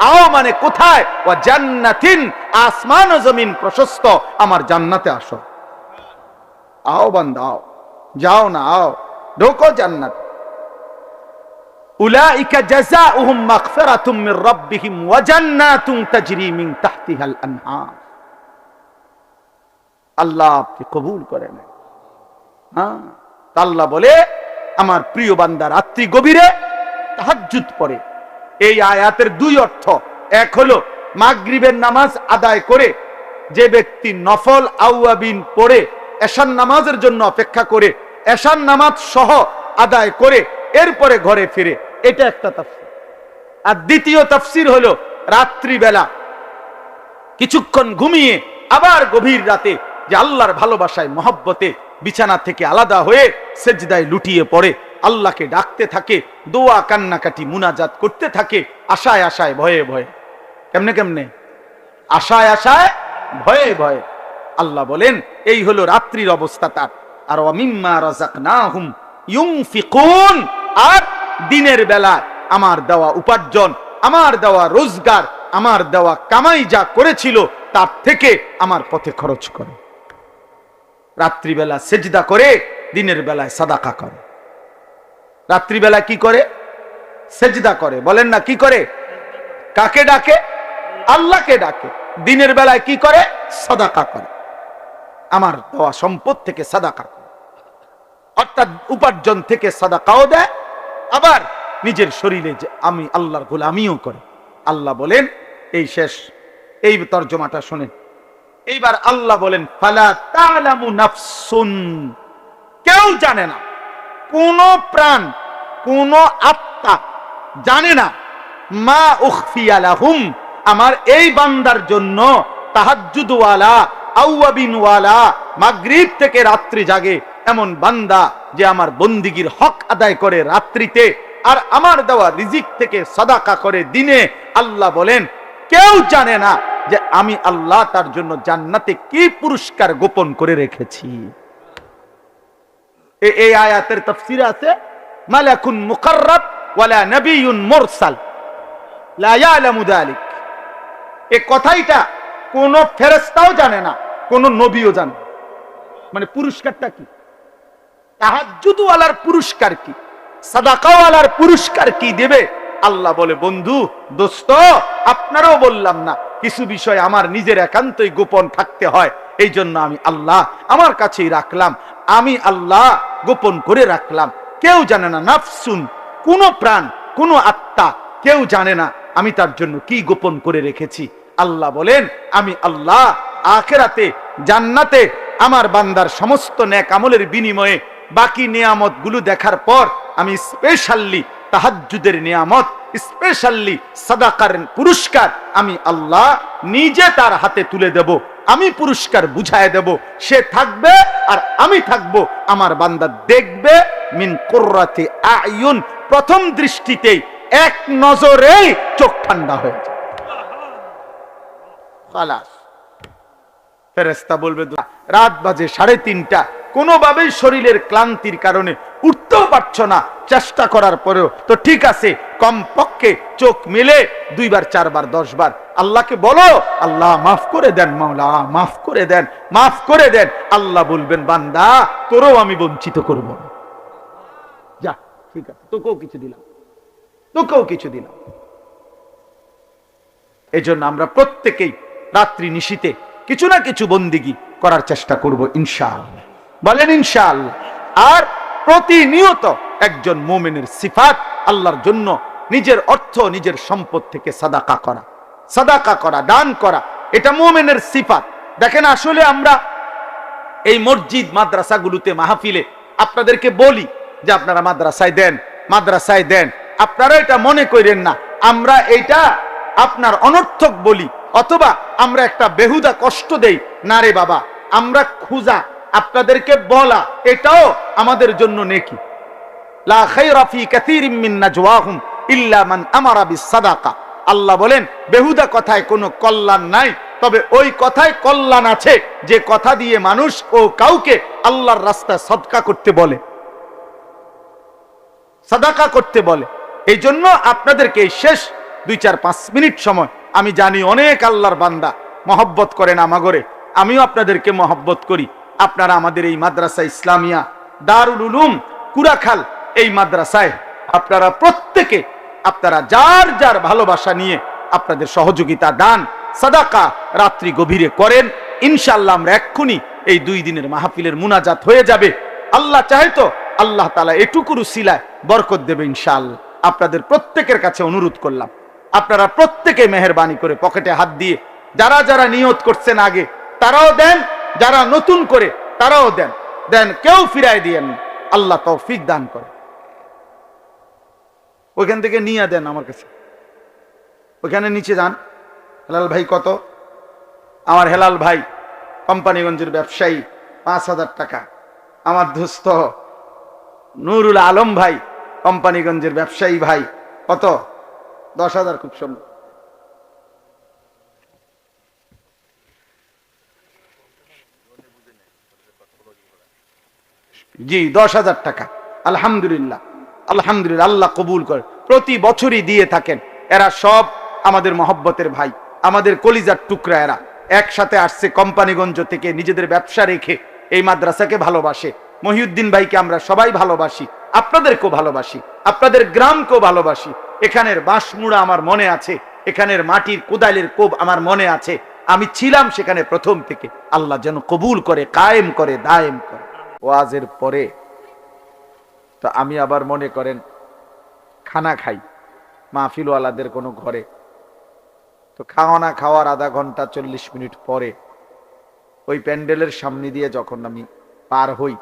আও মানে কোথায়? ওয়া জান্নাতিন, আসমান ও জমিন প্রশস্ত আমার জান্নাতে আসো। আও বান্দা আও, যাও না, আও, ঢোকো জান্নাত। উলাইকা জাযাউহুম মাগফিরাতুম মির রাব্বিহিম ওয়া জান্নাতুন তাজরি মিন তাহতিহাল আনহার। আল্লাহ আপনি কবুল করেন। হ্যাঁ, আল্লাহ বলে আমার প্রিয় বান্দা রাত্রি গভীরে তাহাজ্জুদ পড়ে। এই আয়াতের দুই অর্থ। এক হলো মাগরিবের নামাজ আদায় করে যে ব্যক্তি নফল আওয়াবিন পড়ে এশার নামাজের জন্য অপেক্ষা করে এশার নামাজ সহ আদায় করে এরপরে ঘরে ফিরে, এটা একটা তাফসীর। আর দ্বিতীয় তাফসীর হলো রাত্রিবেলা কিছুক্ষণ ঘুমিয়ে আবার গভীর রাতে যে আল্লাহর ভালোবাসায় মহব্বতে বিছানা থেকে আলাদা হয়ে সেজদায় লুটিয়ে পড়ে, আল্লাহকে ডাকতে থাকে, দোয়া কান্নাকাটি মুনাজাত করতে থাকে, আশায় আশায় ভয়ে ভয়ে। কেমনে কেমনে? আশায় আশায় ভয়ে ভয়ে। আল্লাহ বলেন এই হলো রাত্রির অবস্থা তার। আর ওয়ামিম্মা রাযাকনাহুম ইউনফিকুন, আর দিনের বেলা আমার দেওয়া উপার্জন, আমার দেওয়া রোজগার, আমার দেওয়া কামাই যা করেছিল তার থেকে আমার পথে খরচ করে। রাত্রিবেলা সেজদা করে, দিনের বেলায় সাদাকা করে। রাত্রিবেলা কি করে? সেজদা করে। বলেন না কি করে? কাকে ডাকে? আল্লাহকে ডাকে। দিনের বেলায় কি করে? সাদাকা করে। আমার দেওয়া সম্পদ থেকে সাদাকা করে, অর্থাৎ উপার্জন থেকে সাদাকাও দেয়, আবার নিজের শরীরে যে আমি আল্লাহর গোলামিও করে। আল্লাহ বলেন এই শেষ, এই তরজমাটা শুনেন। এইবার আল্লাহ বলেন ফালা তা'লামু নাফসুন, কেউ জানে না, কোন প্রাণ, কোন আত্মা জানে না, মা উখফিয়া লাহুম, আমার এই বান্দার জন্য তাহাজ্জুদ ওয়ালা, আওয়াবিন ওয়ালা, মাগরিব থেকে রাত্রি জাগে এমন বান্দা যে আমার বন্দিগির হক আদায় করে রাত্রিতে, আর আমার দেওয়া রিজিক থেকে সাদাকা করে দিনে। আল্লাহ বলেন কেউ জানে না যে আমি আল্লাহ তার জন্য জান্নাতে কি পুরস্কার গোপন করে রেখেছি। এই আয়াতের তাফসীরে আছে মালাকুন মুকাররাব ওয়ালা নবিয়ুন মুরসাল লা ইয়ালামু যালিক। এই কথাইটা কোন ফেরেশতাও জানে না, কোন নবীও জানে না। মানে পুরস্কারটা কি? তাহাজ্জুদ ওয়ালার পুরস্কার কি, সাদাকা ওয়ালার পুরস্কার কি দেবে? আল্লাহ বলে বন্ধু, দোস্ত, আপনারও বললাম না, কিছু বিষয় আমার নিজের একান্তই গোপন থাকতে হয়, এই জন্য আমি আল্লাহ আমার কাছেই রাখলাম, আমি আল্লাহ গোপন করে রাখলাম। কেউ জানে না, নাফসুন, কোন প্রাণ, কোন আত্মা, কেউ জানে না আমি তার জন্য কি গোপন করে রেখেছি। আল্লাহ বলেন আমি আল্লাহ আখিরাতে জান্নাতে আমার বান্দার সমস্ত নেক আমলের বিনিময়ে বাকি নিয়ামত গুলো দেখার পর আমি স্পেশালি তাহাজ্জুদের নিয়ামত, স্পেশালি সাদাকার পুরস্কার আমি আল্লাহ নিজে তার হাতে তুলে দেব। আমি পুরস্কার বুঝায় দেব, সে থাকবে আর আমি থাকব, আমার বান্দা দেখবে মিন কুররাতি আয়ুন, প্রথম দৃষ্টিতেই এক নজরেই চোখ ঠান্ডা হয়ে যায়। খালাস। ফেরেশতা বলবে রাত বাজে 3:30, কোনোভাবেই শরীরের ক্লান্তির কারণে উঠতেও পারছো না, চেষ্টা করার পরেও তো ঠিক আছে, কমপক্ষে চোখ মেলে 2 বার 4 বার 10 বার আল্লাহকে বলো, আল্লাহ মাফ করে দেন, মাওলা মাফ করে দেন, মাফ করে দেন। আল্লাহ বলবেন বান্দা তোরও আমি বঞ্চিত করব না, যা ঠিক আছে, তোকেও কিছু দিলাম, তোকেও কিছু দিলাম। এজন্য আমরা প্রত্যেকেই রাত্রি নিশীতে কিছু না কিছু বন্দিগি করার চেষ্টা করব ইনশাআল্লাহ। বলেন ইনশাআল্লাহ। আর প্রতিনিয়ত একজন মুমিনের সিফাত আল্লাহর জন্য নিজের অর্থ, নিজের সম্পদ থেকে সাদাকা করা, সাদাকা করা, দান করা, এটা মুমিনের সিফাত। দেখেন আসলে আমরা এই মসজিদ মাদ্রাসাগুলোতে মাহফিলে আপনাদেরকে বলি যে আপনারা মাদ্রাসায় দেন, মাদ্রাসায় দেন। আপনারা এটা মনে করেন না আমরা এইটা আপনার অনর্থক বলি, অথবা আমরা একটা বেহুদা কষ্ট দেই না। রে বাবা, আমরা খুঁজা আপনাদেরকে বলা এটাও আমাদের জন্য নেকি। লা খায়রা ফি কাসীরিম মিন নাজওয়াহুম ইল্লা মান আমারা বিস সাদাকা। আল্লাহ বলেন বেহুদা কথায় কোনো কল্যাণ নাই, তবে ওই কথায় কল্যাণ আছে যে কথা দিয়ে মানুষ ও কাউকে আল্লাহর রাস্তায় সদকা করতে বলে, সাদাকা করতে বলে। এই জন্য আপনাদেরকে এই শেষ 2-4-5 মিনিট সময়, আমি জানি অনেক আল্লাহর বান্দা মহব্বত করেন আমাগরে, আমিও আপনাদেরকে মহব্বত করি। আপনারা আমাদের এই মাদ্রাসা ইসলামিয়া দারুল উলুম কুরাখাল এই মাদ্রাসায় আপনারা প্রত্যেকে আপনারা যার যার ভালোবাসা নিয়ে আপনাদের সহযোগিতা দান সাদাকা রাত্রি গভীরে করেন। ইনশাআল্লাহ আমরা এক্ষুনি এই 2 দিনের মাহফিলের মুনাজাত হয়ে যাবে। আল্লাহ চাহে তো আল্লাহ তাআলা এটুকুর উসিলায় বরকত দেবে ইনশাআল্লাহ। আপনাদের প্রত্যেকের কাছে অনুরোধ করলাম, আপনারা প্রত্যেকে মেহেরবানি করে পকেটে হাত দিয়ে যারা যারা নিয়ত করছেন আগে তারাও দেন, যারা নতুন করে তারাও দেন, কেউ ফিরাই দিয়েন। আল্লাহ তৌফিক দান করে। ওইখান থেকে নিয়ে দেন আমার কাছে, ওইখানে নিচে যান। হেলাল ভাই কত? আমার হেলাল ভাই কোম্পানিগঞ্জের ব্যবসায়ী 5,000 টাকা। আমার দোস্ত নুরুল আলম ভাই কোম্পানিগঞ্জের ব্যবসায়ী ভাই কত? 10,000। খুব সুন্দর। জি 10,000 টাকা। আলহামদুলিল্লাহ, আলহামদুলিল্লাহ। আল্লাহ কবুল করে। প্রতি বছরই দিয়ে থাকেন। এরা সব আমাদের মহব্বতের ভাই, আমাদের কলিজার টুকরা। এরা একসাথে আসছে কোম্পানিগঞ্জ থেকে, নিজেদের ব্যবসা রেখে এই মাদ্রাসাকে ভালোবাসে। মহিউদ্দিন ভাইকে আমরা সবাই ভালোবাসি, আপনাদেরকেও ভালোবাসি, আপনাদের গ্রামকেও ভালোবাসি। এখানের বাঁশমুড়া আমার মনে আছে, এখানের মাটির কোদালের কোব আমার মনে আছে। আমি ছিলাম সেখানে প্রথম থেকে। আল্লাহ যেন কবুল করে, কায়েম করে, দায়েম করে। ওয়াজের পরে তো আমি আবার মনে করেন খানা খাই মাহফিলওয়ালাদের কোনো ঘরে, তো খাওয়ানা খাওয়ার আধা ঘন্টা 40 মিনিট পরে ওই প্যান্ডেলের সামনে দিয়ে যখন আমি পার হই,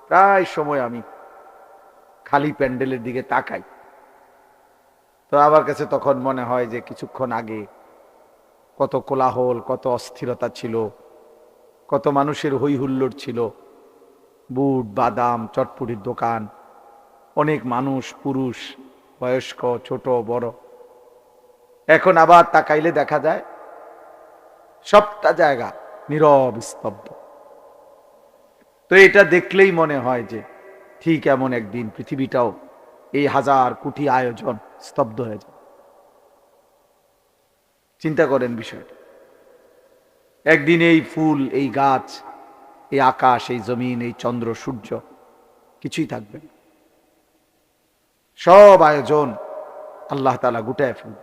প্রায় সময় আমি খালি প্যান্ডেলের দিকে তাকাই। তো আমার কাছে তখন মনে হয় যে কিছুক্ষণ আগে কত কোলাহল, কত অস্থিরতা ছিল, কত মানুষের হই হুল্লোড় ছিল, বুট বাদাম চটপুটির দোকান, অনেক মানুষ, পুরুষ বয়স্ক ছোট বড়। এখন আবার তাকাইলে দেখা যায় সবটা জায়গা নীরব স্তব্ধ। তো এটা দেখলেই মনে হয় যে ঠিক এমন একদিন পৃথিবীটাও এই 1000 কোটি আয়োজন স্তব্ধ হয়ে যায়। চিন্তা করেন বিষয়টা। একদিন এই ফুল, এই গাছ, এই আকাশ, এই জমিন, এই চন্দ্র সূর্য কিছুই থাকবে না। সব আয়োজন আল্লাহ তাআলা গুটায় ফেল,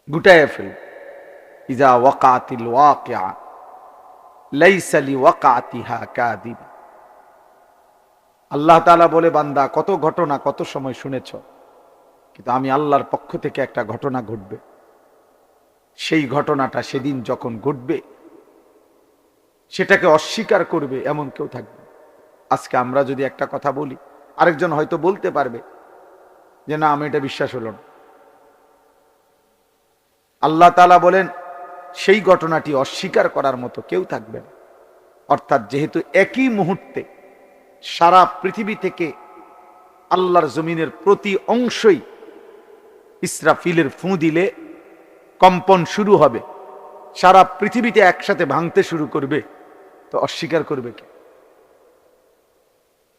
গুটায় ফেল। ইজা ওয়াকাতিল ওয়াকিআ লাইসা লিওয়াকাতিহা কাযিব। আল্লাহ তাআলা বলে, বান্দা কত ঘটনা কত সময় শুনেছ, কিন্তু আমি আল্লাহর পক্ষ থেকে একটা ঘটনা ঘটবে, সেই ঘটনাটা সেদিন যখন ঘটবে সেটাকে অস্বীকার করবে এমন কেউ থাকবে। আজকে আমরা যদি একটা কথা বলি, আরেকজন হয়তো বলতে পারবে যে না, আমি এটা বিশ্বাস হলো না। আল্লাহ তাআলা বলেন সেই ঘটনাটি অস্বীকার করার মতো কেউ থাকবে না। অর্থাৎ যেহেতু একই মুহূর্তে সারা পৃথিবী থেকে আল্লাহর জমিনের প্রতি অংশই ইসরাফিলের ফু দিলে কম্পন শুরু হবে, সারা পৃথিবীতে একসাথে ভাঙতে শুরু করবে, তো অস্বীকার করবে কে?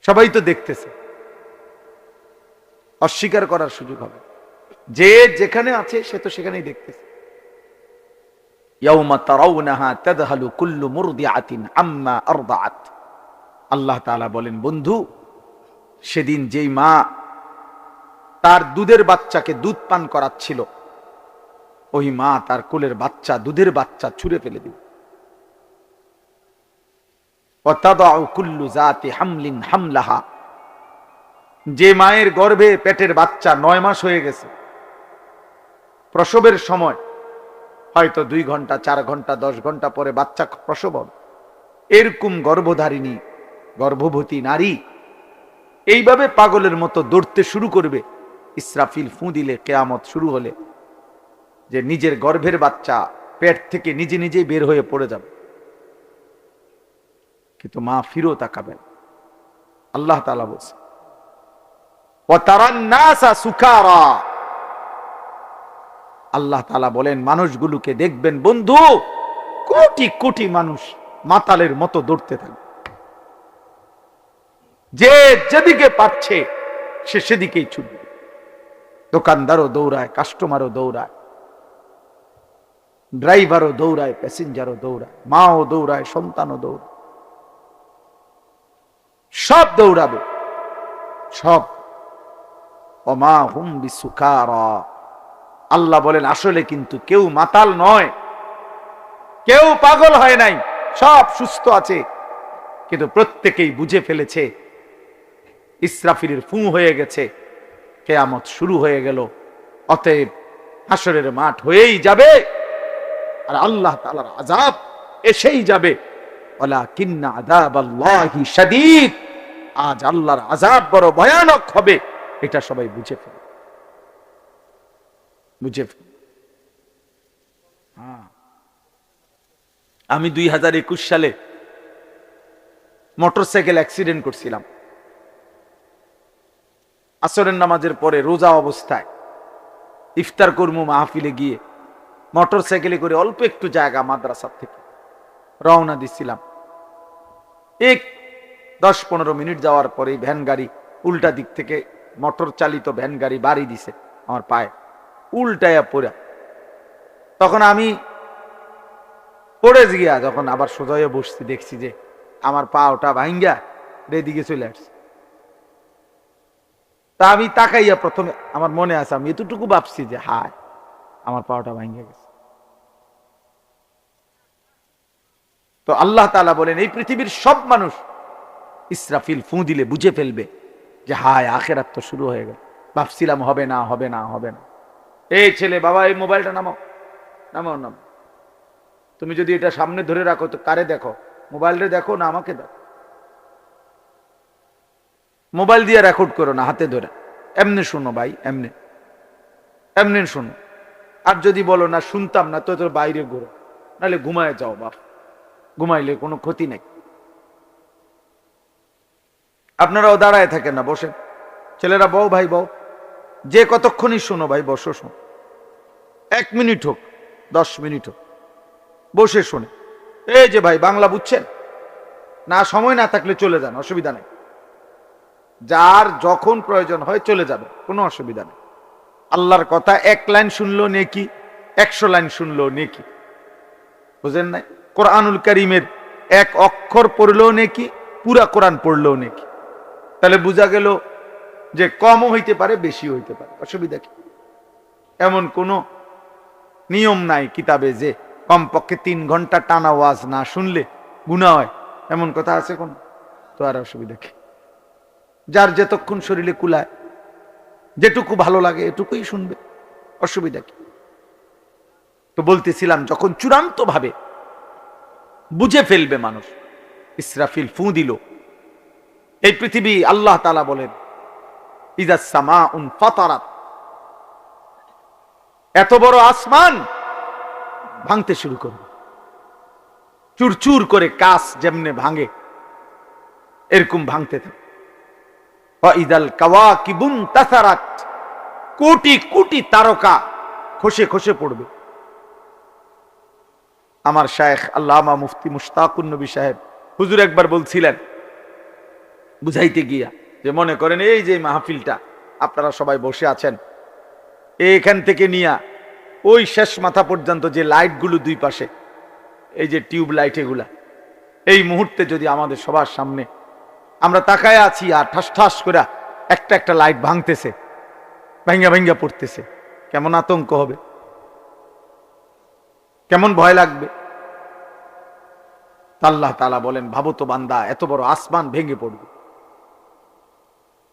সবাই তো দেখতেছে, অস্বীকার করার সুযোগ হবে। যে যেখানে আছে সে তো সেখানেই দেখতেছে। ইয়াউমা তারাউনাহা তাযহালু কুল্লু মুরদিআতিন আম্মা আরদাআত। আল্লাহ তাআলা বলেন, বন্ধু সেদিন যেই মা তার দুধের বাচ্চাকে দুধ পান করাচ্ছিল, ওই মা তার কোলের বাচ্চা, দুধের বাচ্চা ছুঁড়ে ফেলে দিবে। ওয়া তাদাউ কুল্লু যাতি হামলিন হামলাহা। যে মায়ের গর্ভে পেটের বাচ্চা 9 মাস হয়ে গেছে, প্রসবের সময় হয়তো 2 ঘন্টা 4 ঘন্টা 10 ঘন্টা পরে বাচ্চা প্রসব হবে, এরকম গর্ভধারিণী গর্ভবতী নারী এইভাবে পাগলের মতো দৌড়তে শুরু করবে। ইসরাফিল ফু দিলে, কিয়ামত শুরু হলে, যে নিজের গর্ভের বাচ্চা পেট থেকে নিজে নিজেই বের হয়ে পড়ে যাবে, কিন্তু মা ফিরেও তাকাবেন। আল্লাহ তাআলা বলছে, ওয়া তারান নাসা সুকারা। আল্লাহ তাআলা বলেন মানুষগুলোকে দেখবেন বন্ধু, কোটি কোটি মানুষ মাতালের মতো দৌড়তে থাকে, যে যেদিকে পাচ্ছে সে সেদিকেই ছুটবে। দোকানদারও দৌড়ায়, কাস্টমারও দৌড়ায়, ড্রাইভারও দৌড়ায়, প্যাসেঞ্জারও দৌড়ায়, মাও দৌড়ায়, সন্তানও দৌড়ায়, সব দৌড়াবে, সব। ওমা হুম বিসুকারা, আল্লাহ বলেন আসলে কিন্তু কেউ মাতাল নয়, কেউ পাগল হয় নাই, সব সুস্থ আছে, কিন্তু প্রত্যেকেই বুঝে ফেলেছে ইসরাফিলের ফু হয়ে গেছে, কিয়ামত শুরু হয়ে গেল, অতএব হাসরের মাঠ হয়েই যাবে আর আল্লাহ তাআলার আযাব এসেই যাবে। ওয়ালাকিন্না আযাবাল্লাহি শাদীদ, আজ আল্লাহর আযাব বড় ভয়ানক হবে, এটা সবাই বুঝে ফেলে, বুঝে ফেলে। আমি 2021 সালে মোটরসাইকেল অ্যাক্সিডেন্ট করছিলাম, আসরের নামাজের পরে রোজা অবস্থায় ইফতার কর্ম মাহফিলে গিয়ে মোটরসাইকেলে করে অল্প একটু জায়গা মাদ্রাসা থেকে রওনা দিছিলাম। 10-15 মিনিট যাওয়ার পরে ভ্যান গাড়ি উল্টা দিক থেকে মোটর চালিত ভ্যান গাড়ি বাড়ি দিছে আমার পায়ে, উল্টায়া পড়া। তখন আমি পড়ে গিয়া যখন আবার সোজা হয়ে বসছি, দেখছি যে আমার পা ওটা ভাঙ্গা এদিকে চলে আসছে। তা আমি তাকাইয়া প্রথমে আমার মনে আছে, আমি এতটুকু ভাবছি যে হায় আমার পাওটা ভাঙ্গে গেছে। তো আল্লাহ তাআলা বলেন এই পৃথিবীর সব মানুষ ইসরাফিল ফু দিলে বুঝে ফেলবে যে হায় আখিরাত তো শুরু হয়ে গেল। ভাবছিলাম হবে না, হবে না, হবে না। এই ছেলে, বাবা এই মোবাইলটা নামাও, নামাও, নামাও। তুমি যদি এটা সামনে ধরে রাখো তো কারে দেখো? মোবাইলটা দেখো না আমাকে দেখো? মোবাইল দিয়ে রেকর্ড করো না, হাতে ধরে এমনি শোনো ভাই, এমনি এমনি শোনো। আর যদি বলো না শুনতাম না, তো তোর বাইরে ঘুরো, নাহলে ঘুমায় যাও বাপ, ঘুমাইলে কোনো ক্ষতি নেই। আপনারাও দাঁড়ায় থাকেন না, বসেন। ছেলেরা বউ, ভাই বউ, যে কতক্ষণই শোনো ভাই, বসো শোনো, 1 মিনিট হোক 10 মিনিট হোক, বসে শোনে। এই যে ভাই বাংলা বুঝছেন না, সময় না থাকলে চলে যান, অসুবিধা নেই। যার যখন প্রয়োজন হয় চলে যাবে, কোনো অসুবিধা নেই। আল্লাহর কথা 1 লাইন শুনলো নেকি, 100 লাইন শুনলো নেকি, বুঝেন নাই? কোরআনুল কারীমের 1 অক্ষর পড়লেও নেকি, পুরা কোরআন পড়লেও নেকি। তাহলে বোঝা গেল যে কমও হইতে পারে, বেশি হইতে পারে, অসুবিধা কি? এমন কোনো নিয়ম নাই কিতাবে যে কমপক্ষে 3 ঘন্টা টানা ওয়াজ না শুনলে গুনাহ হয়, এমন কথা আছে কোন? তো আর অসুবিধা কি? যার যতক্ষণ শরীরে কুলায়, যেটুকু ভালো লাগে এটুকুই শুনবে, অসুবিধা কি? তো বলতেছিলাম যখন চূড়ান্ত ভাবে বুঝে ফেলবে মানুষ, ইসরাফিল ফু দিল, এই পৃথিবী, আল্লাহ তাআলা বলেন ইযাস সামাউন ফাতারাত, এত বড় আসমান ভাঙতে শুরু করবে, চুরচুর করে কাঁচ যেমনে ভাঙে এরকম ভাঙতে থাকে। ওয়া ইদাল কাওয়াকিবুন তাসারাত, কোটি কোটি তারকা খসে খসে পড়বে। আমার শায়েখ আল্লামা মুফতি মুশতাকুন নবী সাহেব হুজুর একবার বলছিলেন বুঝাইতে গিয়া, যে মনে করেন এই যে মাহফিলটা আপনারা সবাই বসে আছেন, এইখান থেকে নিয়া ওই শেষ মাথা পর্যন্ত যে লাইটগুলো দুই পাশে, এই যে টিউব লাইট, এগুলা এই মুহূর্তে যদি আমাদের সবার সামনে আমরা তাকায় আছি আর ঠাস ঠাস করে একটা একটা লাইট ভাঙতেছে, ভাঙ্গা ভাঙ্গা পড়তেছে, কেমন আতঙ্ক হবে, কেমন ভয় লাগবে। আল্লাহ তাআলা বলেন ভাবো তো বান্দা, এত বড় আসমান ভেঙে পড়বে,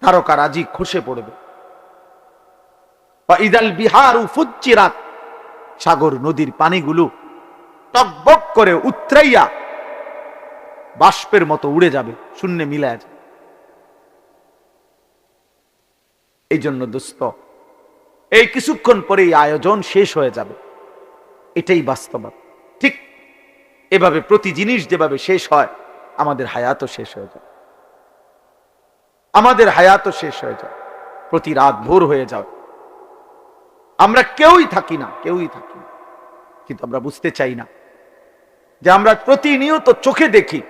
তারকা রাজি খসে পড়বে। বা ইদাল বিহারু ফুজ্জিরাত, সাগর নদীর পানিগুলো টকবক করে উতরাইয়া বাষ্পের মতো উড়ে যাবে, শূন্যে মিলায় যাবে। এই জন্য দোস্ত, এই কিছুক্ষণ পরেই আয়োজন শেষ হয়ে যাবে, এটাই বাস্তবতা। ঠিক এভাবে প্রতি জিনিস যেভাবে শেষ হয়, আমাদের হায়াতও শেষ হয়ে যায়, আমাদের হায়াতও শেষ হয়ে যায়, প্রতি রাত ভোর হয়ে যায়। আমরা কেউই থাকি না, কিন্তু আমরা বুঝতে চাই না যে আমরা প্রতিনিয়ত চোখে দেখি।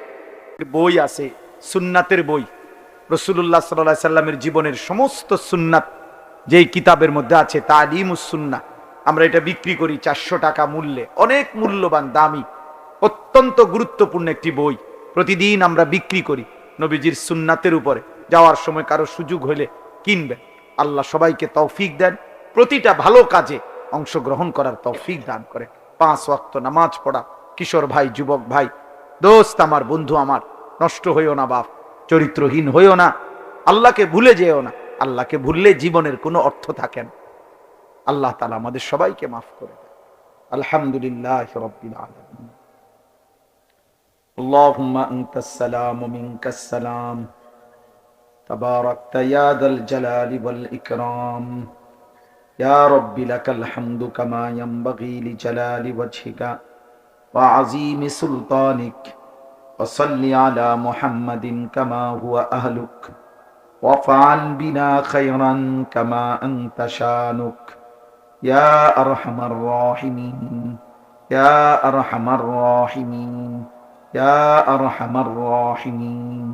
বই আছে, সুন্নাতের বই, রাসূলুল্লাহ সাল্লাল্লাহু আলাইহি সাল্লামের জীবনের সমস্ত সুন্নাত যেই কিতাবের মধ্যে আছে, তালিমুস সুন্নাহ, আমরা এটা বিক্রি করি 400 টাকা মূল্যে। অনেক মূল্যবান, দামি, অত্যন্ত গুরুত্বপূর্ণ একটি বই প্রতিদিন আমরা বিক্রি করি নবীজির সুন্নাতের উপরে। যাওয়ার সময় কারো সুযোগ হলে কিনবেন। আল্লাহ সবাইকে তৌফিক দেন, প্রতিটা ভালো কাজে অংশগ্রহণ করার তৌফিক দান করে। 5 ওয়াক্ত নামাজ পড়া, কিশোর ভাই, যুবক ভাই, দোস্ত আমার, বন্ধু আমার, নষ্ট হইও না বাপ, চরিত্রহীন হইও না, আল্লাহকে ভুলে যেও না। আল্লাহকে ভুললে জীবনের কোনো অর্থ থাকে না। আল্লাহ তাআলা আমাদের সবাইকে মাফ করে দেন। আলহামদুলিল্লাহ রাব্বিল আলামিন। আল্লাহুম্মা আনতাস সালাম ওয়া মিনকাস সালাম, তাবারাকতা ইয়া যাল জালালি ওয়াল ইকরাম। ইয়া রাব্বি লাকাল হামদু কামা ইয়ানবাগি লিজালালি ওয়াজহিকা ওয়া আযীমি সুলতানিক। ওয়া সাল্লি আলা মুহাম্মাদিন কামা হুয়া আহলুক ওয়াফআল বিনা খায়রান কামা আনতা শানুক। ইয়া আরহামার রাহিমিন, ইয়া আরহামার রাহিমিন, ইয়া আরহামার রাহিমিন।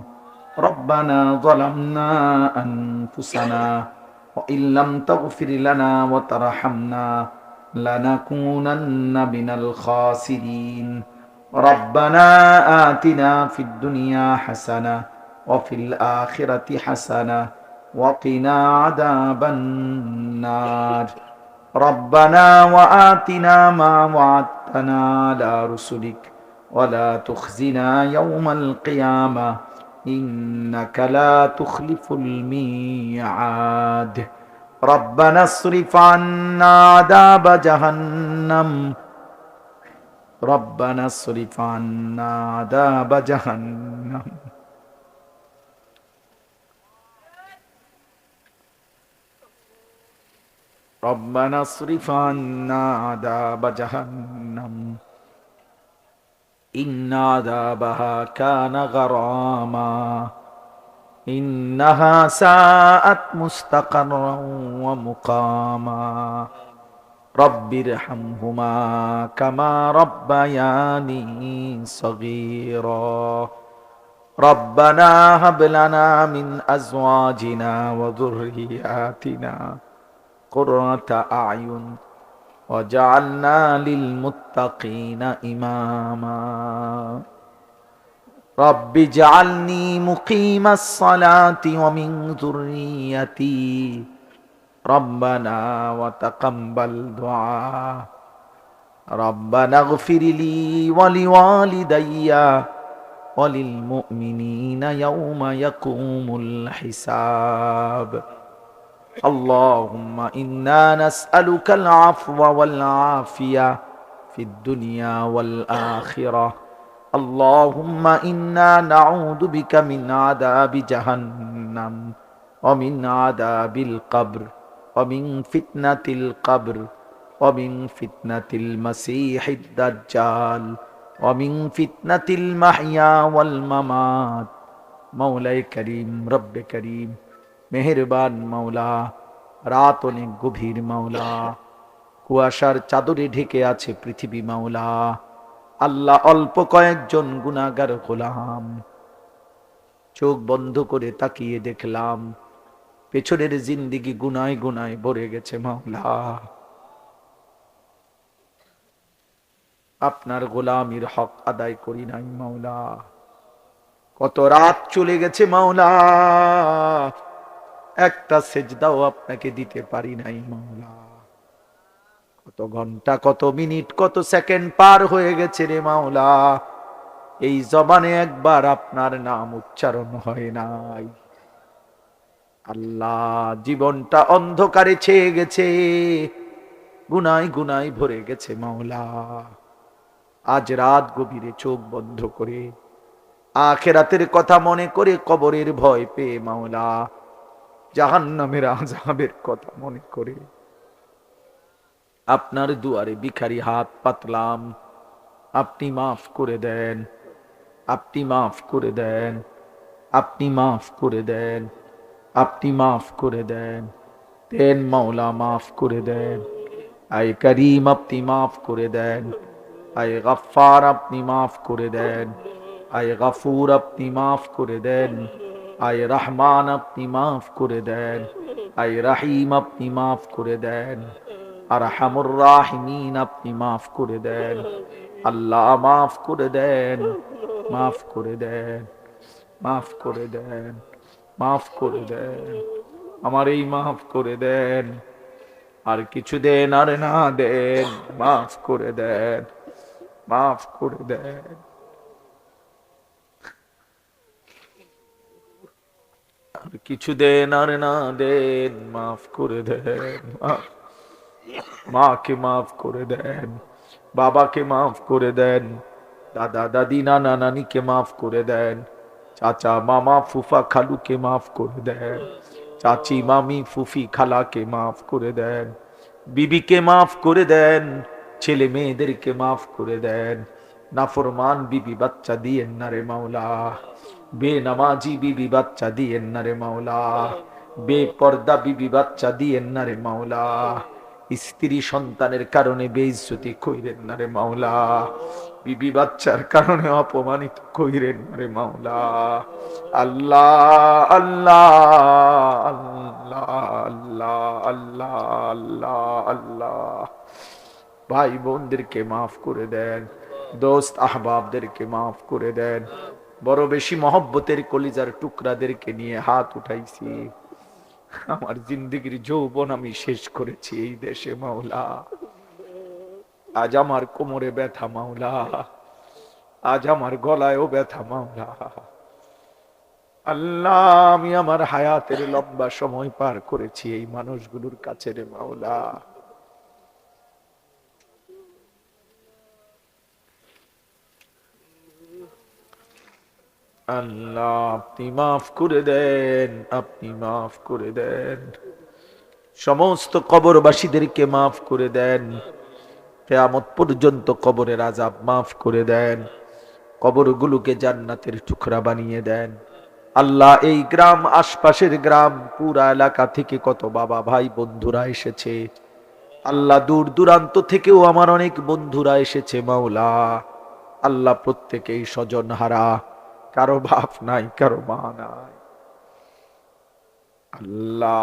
রব্বানা যালামনা আনফুসানা ওয়া ইল্লাম তাগফির লানা ওয়া তারহামনা লানাকুনান্না মিনাল খাসিরিন। রব্বানা আতিনা ফিদ দুনিয়া হাসানাহ ওয়া ফিল আখিরাতি হাসানাহ ওয়া কিনা আযাবান নার। ربنا وآتنا ما وعدتنا على رسلك ولا تخزنا يوم القيامة إنك لا تخلف الميعاد. ربنا اصرف عنا عذاب جهنم، ربنا اصرف عنا عذاب جهنم. ربنا اصرف عنا عذاب جهنم إن عذابها كان غراما إنها ساءت مستقرا ومقاما. رب ارحمهما كما ربياني صغيرا. ربنا هب لنا من أزواجنا وذرياتنا قرة أعين وجعلنا للمتقين إماما. رب اجعلني مقيم الصلاة ومن ذريتي ربنا وتقبل دعاء. ربنا اغفر لي ولوالدي وللمؤمنين يوم يقوم الحساب. اللهم إنا نسألك العفو والعافية في الدنيا والآخرة. اللهم إنا نعوذ بك من عذاب جهنم ومن عذاب القبر ومن فتنة القبر ومن فتنة المسيح الدجال ومن فتنة المحيا والممات. مولاي كريم، رب كريم, মেহেরবান মাওলা, রাত অনেক গভীর মাওলা, কুয়াশার চাদরে ঢেকে আছে পৃথিবী মাওলা। আল্লাহ, অল্প কয়েকজন গুনাহগার গোলাম, চোখ বন্ধ করে তাকিয়ে দেখলাম পেছনের জিন্দেগি গুনায় গুনায় ভরে গেছে মাওলা। আপনার গোলামির হক আদায় করি নাই মাওলা। কত রাত চলে গেছে মাওলা, একটা সেজদাও আপনাকে দিতে পারি নাই মাওলা। কত ঘন্টা, কত মিনিট, কত সেকেন্ড পার হয়ে গেছে রে মাওলা, এই জবানে একবার আপনার নাম উচ্চারণ হয় নাই। আল্লাহ, জীবনটা অন্ধকারে ছেয়ে গেছে, গুনায় গুনায় ভরে গেছে মাওলা। আজ রাত গভীরে চোখ বন্ধ করে আখিরাতের কথা মনে করে, কবরের ভয় পেয়ে মাওলা, জাহান্নামের আযাবের কথা মনে করে আপনার দুয়ারে ভিখারি হাত পাতলাম। আপনি মাফ করে দেন, আপনি মাফ করে দেন, আপনি মাফ করে দেন, আপনি মাফ করে দেন। দেন মাওলা, মাফ করে দেন। আয় করিম আপনি মাফ করে দেন, আয় গফফার আপনি মাফ করে দেন, আয় গফুর আপনি মাফ করে দেন, আয় রহমান আপনি মাফ করে দেন, আয় রহিম আপনি মাফ করে দেন, আরহামুর রাহিমিন আপনি মাফ করে দেন। আল্লাহ মাফ করে দেন, মাফ করে দেন, মাফ করে দেন, মাফ করে দেন, আমার এই মাফ করে দেন, আর কিছু দেন আর না দেন, মাফ করে দেন, মাফ করে দেন, আর কিছু দেন আর না দেন, মাফ করে দেন। মাকে মাফ করে দেন, বাবাকে মাফ করে দেন, দাদা দাদি নানা নানিকে মাফ করে দেন, চাচা মামা ফুফা খালুকে মাফ করে দেন, চাচি মামি ফুফি খালাকে মাফ করে দেন, বিবিকে মাফ করে দেন, ছেলে মেয়েদেরকে মাফ করে দেন। নাফরমান বিবি বাচ্চা দিয়েন না রে মাওলা, বেনামাজি বিবি বাচ্চা দিয়েন না রে মাওলা, বেপর্দা বিবি বাচ্চা দিয়েন না রে মাওলা, স্ত্রী সন্তানের কারণে বেইজ্জতি কইরেন না রে মাওলা, বিবি বাচ্চার কারণে অপমানিত কইরেন না রে মাওলা। আল্লাহ আল্লাহ আল্লাহ আল্লাহ আল্লাহ আল্লাহ আল্লাহ। ভাই বোনদেরকে মাফ করে দেন, দোস্ত আহবাবদেরকে মাফ করে দেন, বড় বেশি মহব্বতের কলিজার টুকরাদেরকে নিয়ে হাত উঠাইছি। আমার জিন্দগির যৌবন আমি শেষ করেছি এই দেশে মাওলা, আজ আমার কোমরে ব্যথা মাওলা, আজ আমার গলায়ও ব্যথা মাওলা। আল্লাহ আমি আমার হায়াতের লম্বা সময় পার করেছি এই মানুষগুলোর কাছে রে মাওলা। আল্লাহ আপনি মাফ করে দেন, আপনি মাফ করে দেন, সমস্ত কবরবাসীদেরকে মাফ করে দেন, কিয়ামত পর্যন্ত কবরের আযাব মাফ করে দেন, কবরগুলোকে জান্নাতের টুকরা বানিয়ে দেন। আল্লাহ এই গ্রাম আশপাশের গ্রাম পুরা এলাকা থেকে কত বাবা ভাই বন্ধুরা এসেছে, আল্লাহ দূর দূরান্ত থেকেও আমার অনেক বন্ধুরা এসেছে মাওলা। আল্লাহ প্রত্যেকেই স্বজন হারা, কারো বাপ নাই, কারো মা নাই। আল্লাহ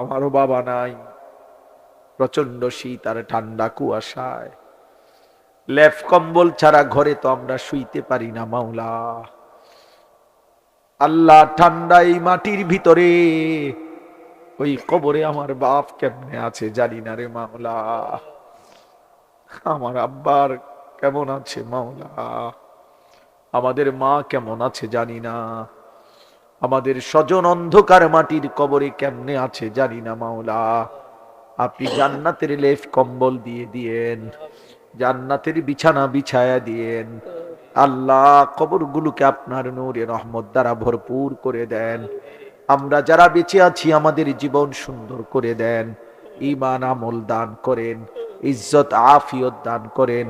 আমারও বাবা নাই, প্রচন্ড শীত আর ঠান্ডা কুয়াশায় লেপ কম্বল ছাড়া ঘরে তো আমরা শুইতে পারি না মাওলা। আল্লাহ ঠান্ডা এই মাটির ভিতরে ওই কবরে আমার বাপ কেমনে আছে জানি না রে মাওলা, আমার আব্বার কেমন আছে মাওলা, আমাদের মা কেমন আছে জানি না, আমাদের স্বজন অন্ধকার মাটির কবরে কেমনে আছে জানি না মাওলা। আপনি জান্নাতের লেপ কম্বল দিয়ে দিয়েন, জান্নাতের বিছানা বিছায়া দিয়েন। আল্লাহ কবরগুলোকে আপনার নূরে রহমত দ্বারা ভরপুর করে দেন। আমরা যারা বেঁচে আছি আমাদের জীবন সুন্দর করে দেন, ঈমান আমল দান করেন, ইজ্জত আফিয়ত দান করেন,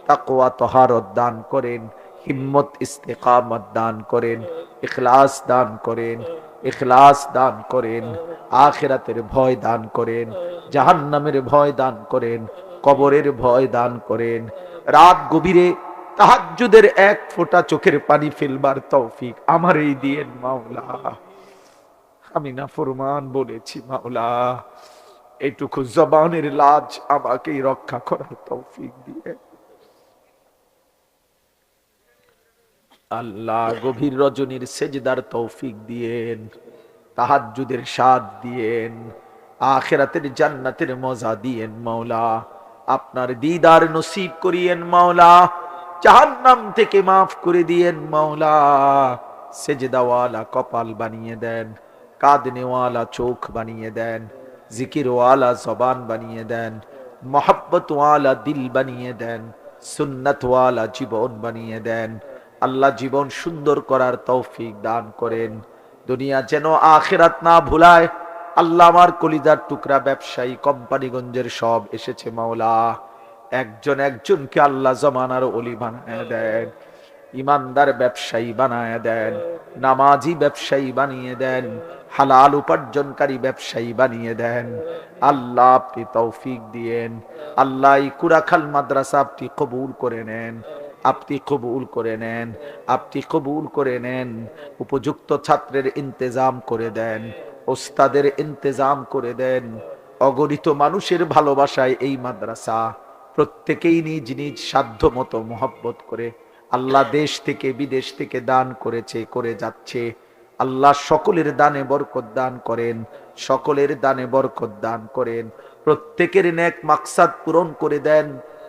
তাকওয়া তহারত দান করেন, হিম্মত ইস্তেকামত দান করেন, ইখলাস দান করেন, ইখলাস দান করেন, আখিরাতের ভয় দান করেন, জাহান্নামের ভয় দান করেন, কবরের ভয় দান করেন। রাত গভীরে তাহাজ্জুদের এক ফোঁটা চোখের পানি ফেলবার তৌফিক আমারই দিয়েন মাওলা। আমি নাফরমান বলেছি মাওলা, এইটুকু জবানের লাজ আমাকেই রক্ষা করার তৌফিক দিয়ে। আল্লাহ গভীর রজনীর সেজদার তৌফিক দিয়েন, তাহাজ্জুদের স্বাদ দিয়েন, আখিরাতের জান্নাতের মজা দিয়েন মাওলা। আপনার দিদার নসিব করিয়েন মাওলা, জাহান্নাম থেকে মাফ করে দিয়েন মাওলা। সেজদাওয়ালা কপাল বানিয়ে দেন, কাঁদনেওয়ালা চোখ বানিয়ে দেন, জিকিরওয়ালা জবান বানিয়ে দেন, মোহাব্বতওয়ালা দিল বানিয়ে দেন, সুন্নতওয়ালা জীবন বানিয়ে দেন। আল্লাহ জীবন সুন্দর করার তৌফিক দান করেন, দুনিয়া যেন আখিরাত না ভুলায়। আল্লাহ আমার কলিজার টুকরা ব্যবসায়ী কোম্পানিগঞ্জের সব এসেছে মাওলা, একজন একজনকে আল্লাহ জমানার ওলি বানায় দেন, ইমানদার ব্যবসায়ী বানায় দেন, নামাজি ব্যবসায়ী বানিয়ে দেন, হালাল উপার্জনকারী ব্যবসায়ী বানিয়ে দেন। আল্লাহ আপনি তৌফিক দিয়েন। আল্লাহ এই কুড়াখাল মাদ্রাসা আপনি কবুল করে নেন, আপনি কবুল করে নেন, আপনি কবুল করে নেন। উপযুক্ত ছাত্রের ইন্তেজাম করে দেন, ওস্তাদের ইন্তেজাম করে দেন। অগণিত মানুষের ভালোবাসায় এই মাদ্রাসা, প্রত্যেকেই নিজ নিজ সাধ্য মতো মহব্বত করে আল্লাহ দেশ থেকে বিদেশ থেকে দান করেছে, করে যাচ্ছে। আল্লাহ সকলের দানে বরকত দান করেন, সকলের দানে বরকত দান করেন। প্রত্যেকের নেক মাকসাদ পূরণ করে দেন।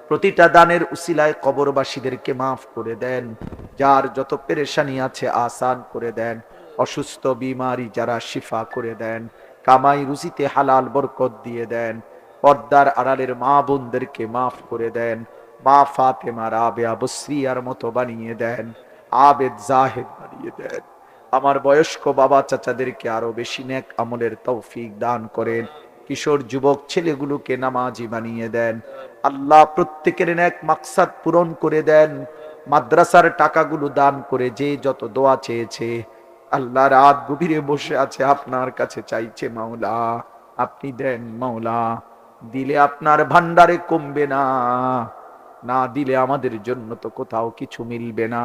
প্রতিটা দানের উসিলায় কবরবাসীদেরকে মাফ করে দেন। যার যত পেরেশানি আছে আসান করে দেন। অসুস্থ বিমারি যারা শিফা করে দেন। কামাই রুজিতে হালাল বরকত দিয়ে দেন। পর্দার আড়ালের মা বোনদেরকে মাফ করে দেন। মা ফাতেমা রাবেয়া বসরিয়ার মতো বানিয়ে দেন, আবেদ জাহেদ বানিয়ে দেন। আমার বয়স্ক বাবা চাচাদেরকে আরো বেশি নেক আমলের তৌফিক দান করেন। কিশোর যুবক ছেলেগুলোকে নামাজি বানিয়ে দেন। আল্লাহ প্রত্যেকের নেক মাকসাদ পূরণ করে দেন। মাদ্রাসার টাকাগুলো দান করে যে যত দোয়া চেয়েছে, আল্লাহ রাত গভীরে বসে আছে আপনার কাছে চাইছে, মাওলা আপনি দেন। মাওলা দিলে আপনার ভান্ডারে কমবে না, না দিলে আমাদের জন্য তো কোথাও কিছু মিলবে না।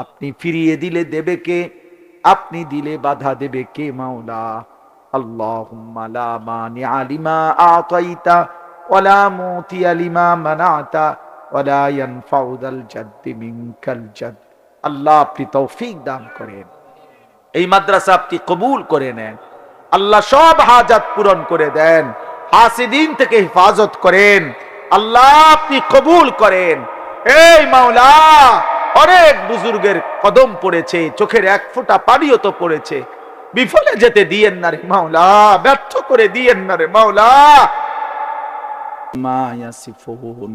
আপনি ফিরিয়ে দিলে দেবে কে? আপনি দিলে বাধা দেবে কে? মাওলা আল্লাহুম্মা লা মানিআ লিমা আতাইতা ওয়ালা মুতিয়া লিমা মানাতা ওয়ালা ইয়ানফাউ যাল জাদ্দি মিনকাল জাদ। আল্লাহ আপনি তৌফিক দান করেন, এই মাদ্রাসা আপনি কবুল করে নেন। আল্লাহ সব হাজাত পূরণ করে দেন, হাসিদিন থেকে হেফাজত করেন। আল্লাহ আপনি কবুল করেন। এই মাওলা অনেক বুজুর্গের কদম পড়েছে, চোখের এক ফোঁটা পানিও তো পড়েছে, বিফলে যেতে দিয়েন না রে মাওলা, ব্যর্থ করে দিয়েন না রে মাওলা। মা ইয়াসিফুন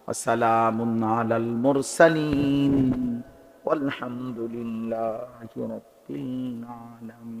ওয়া সালামুন আলাল মুরসালিন ওয়ালহামদুলিল্লাহি রাব্বিল আলামিন।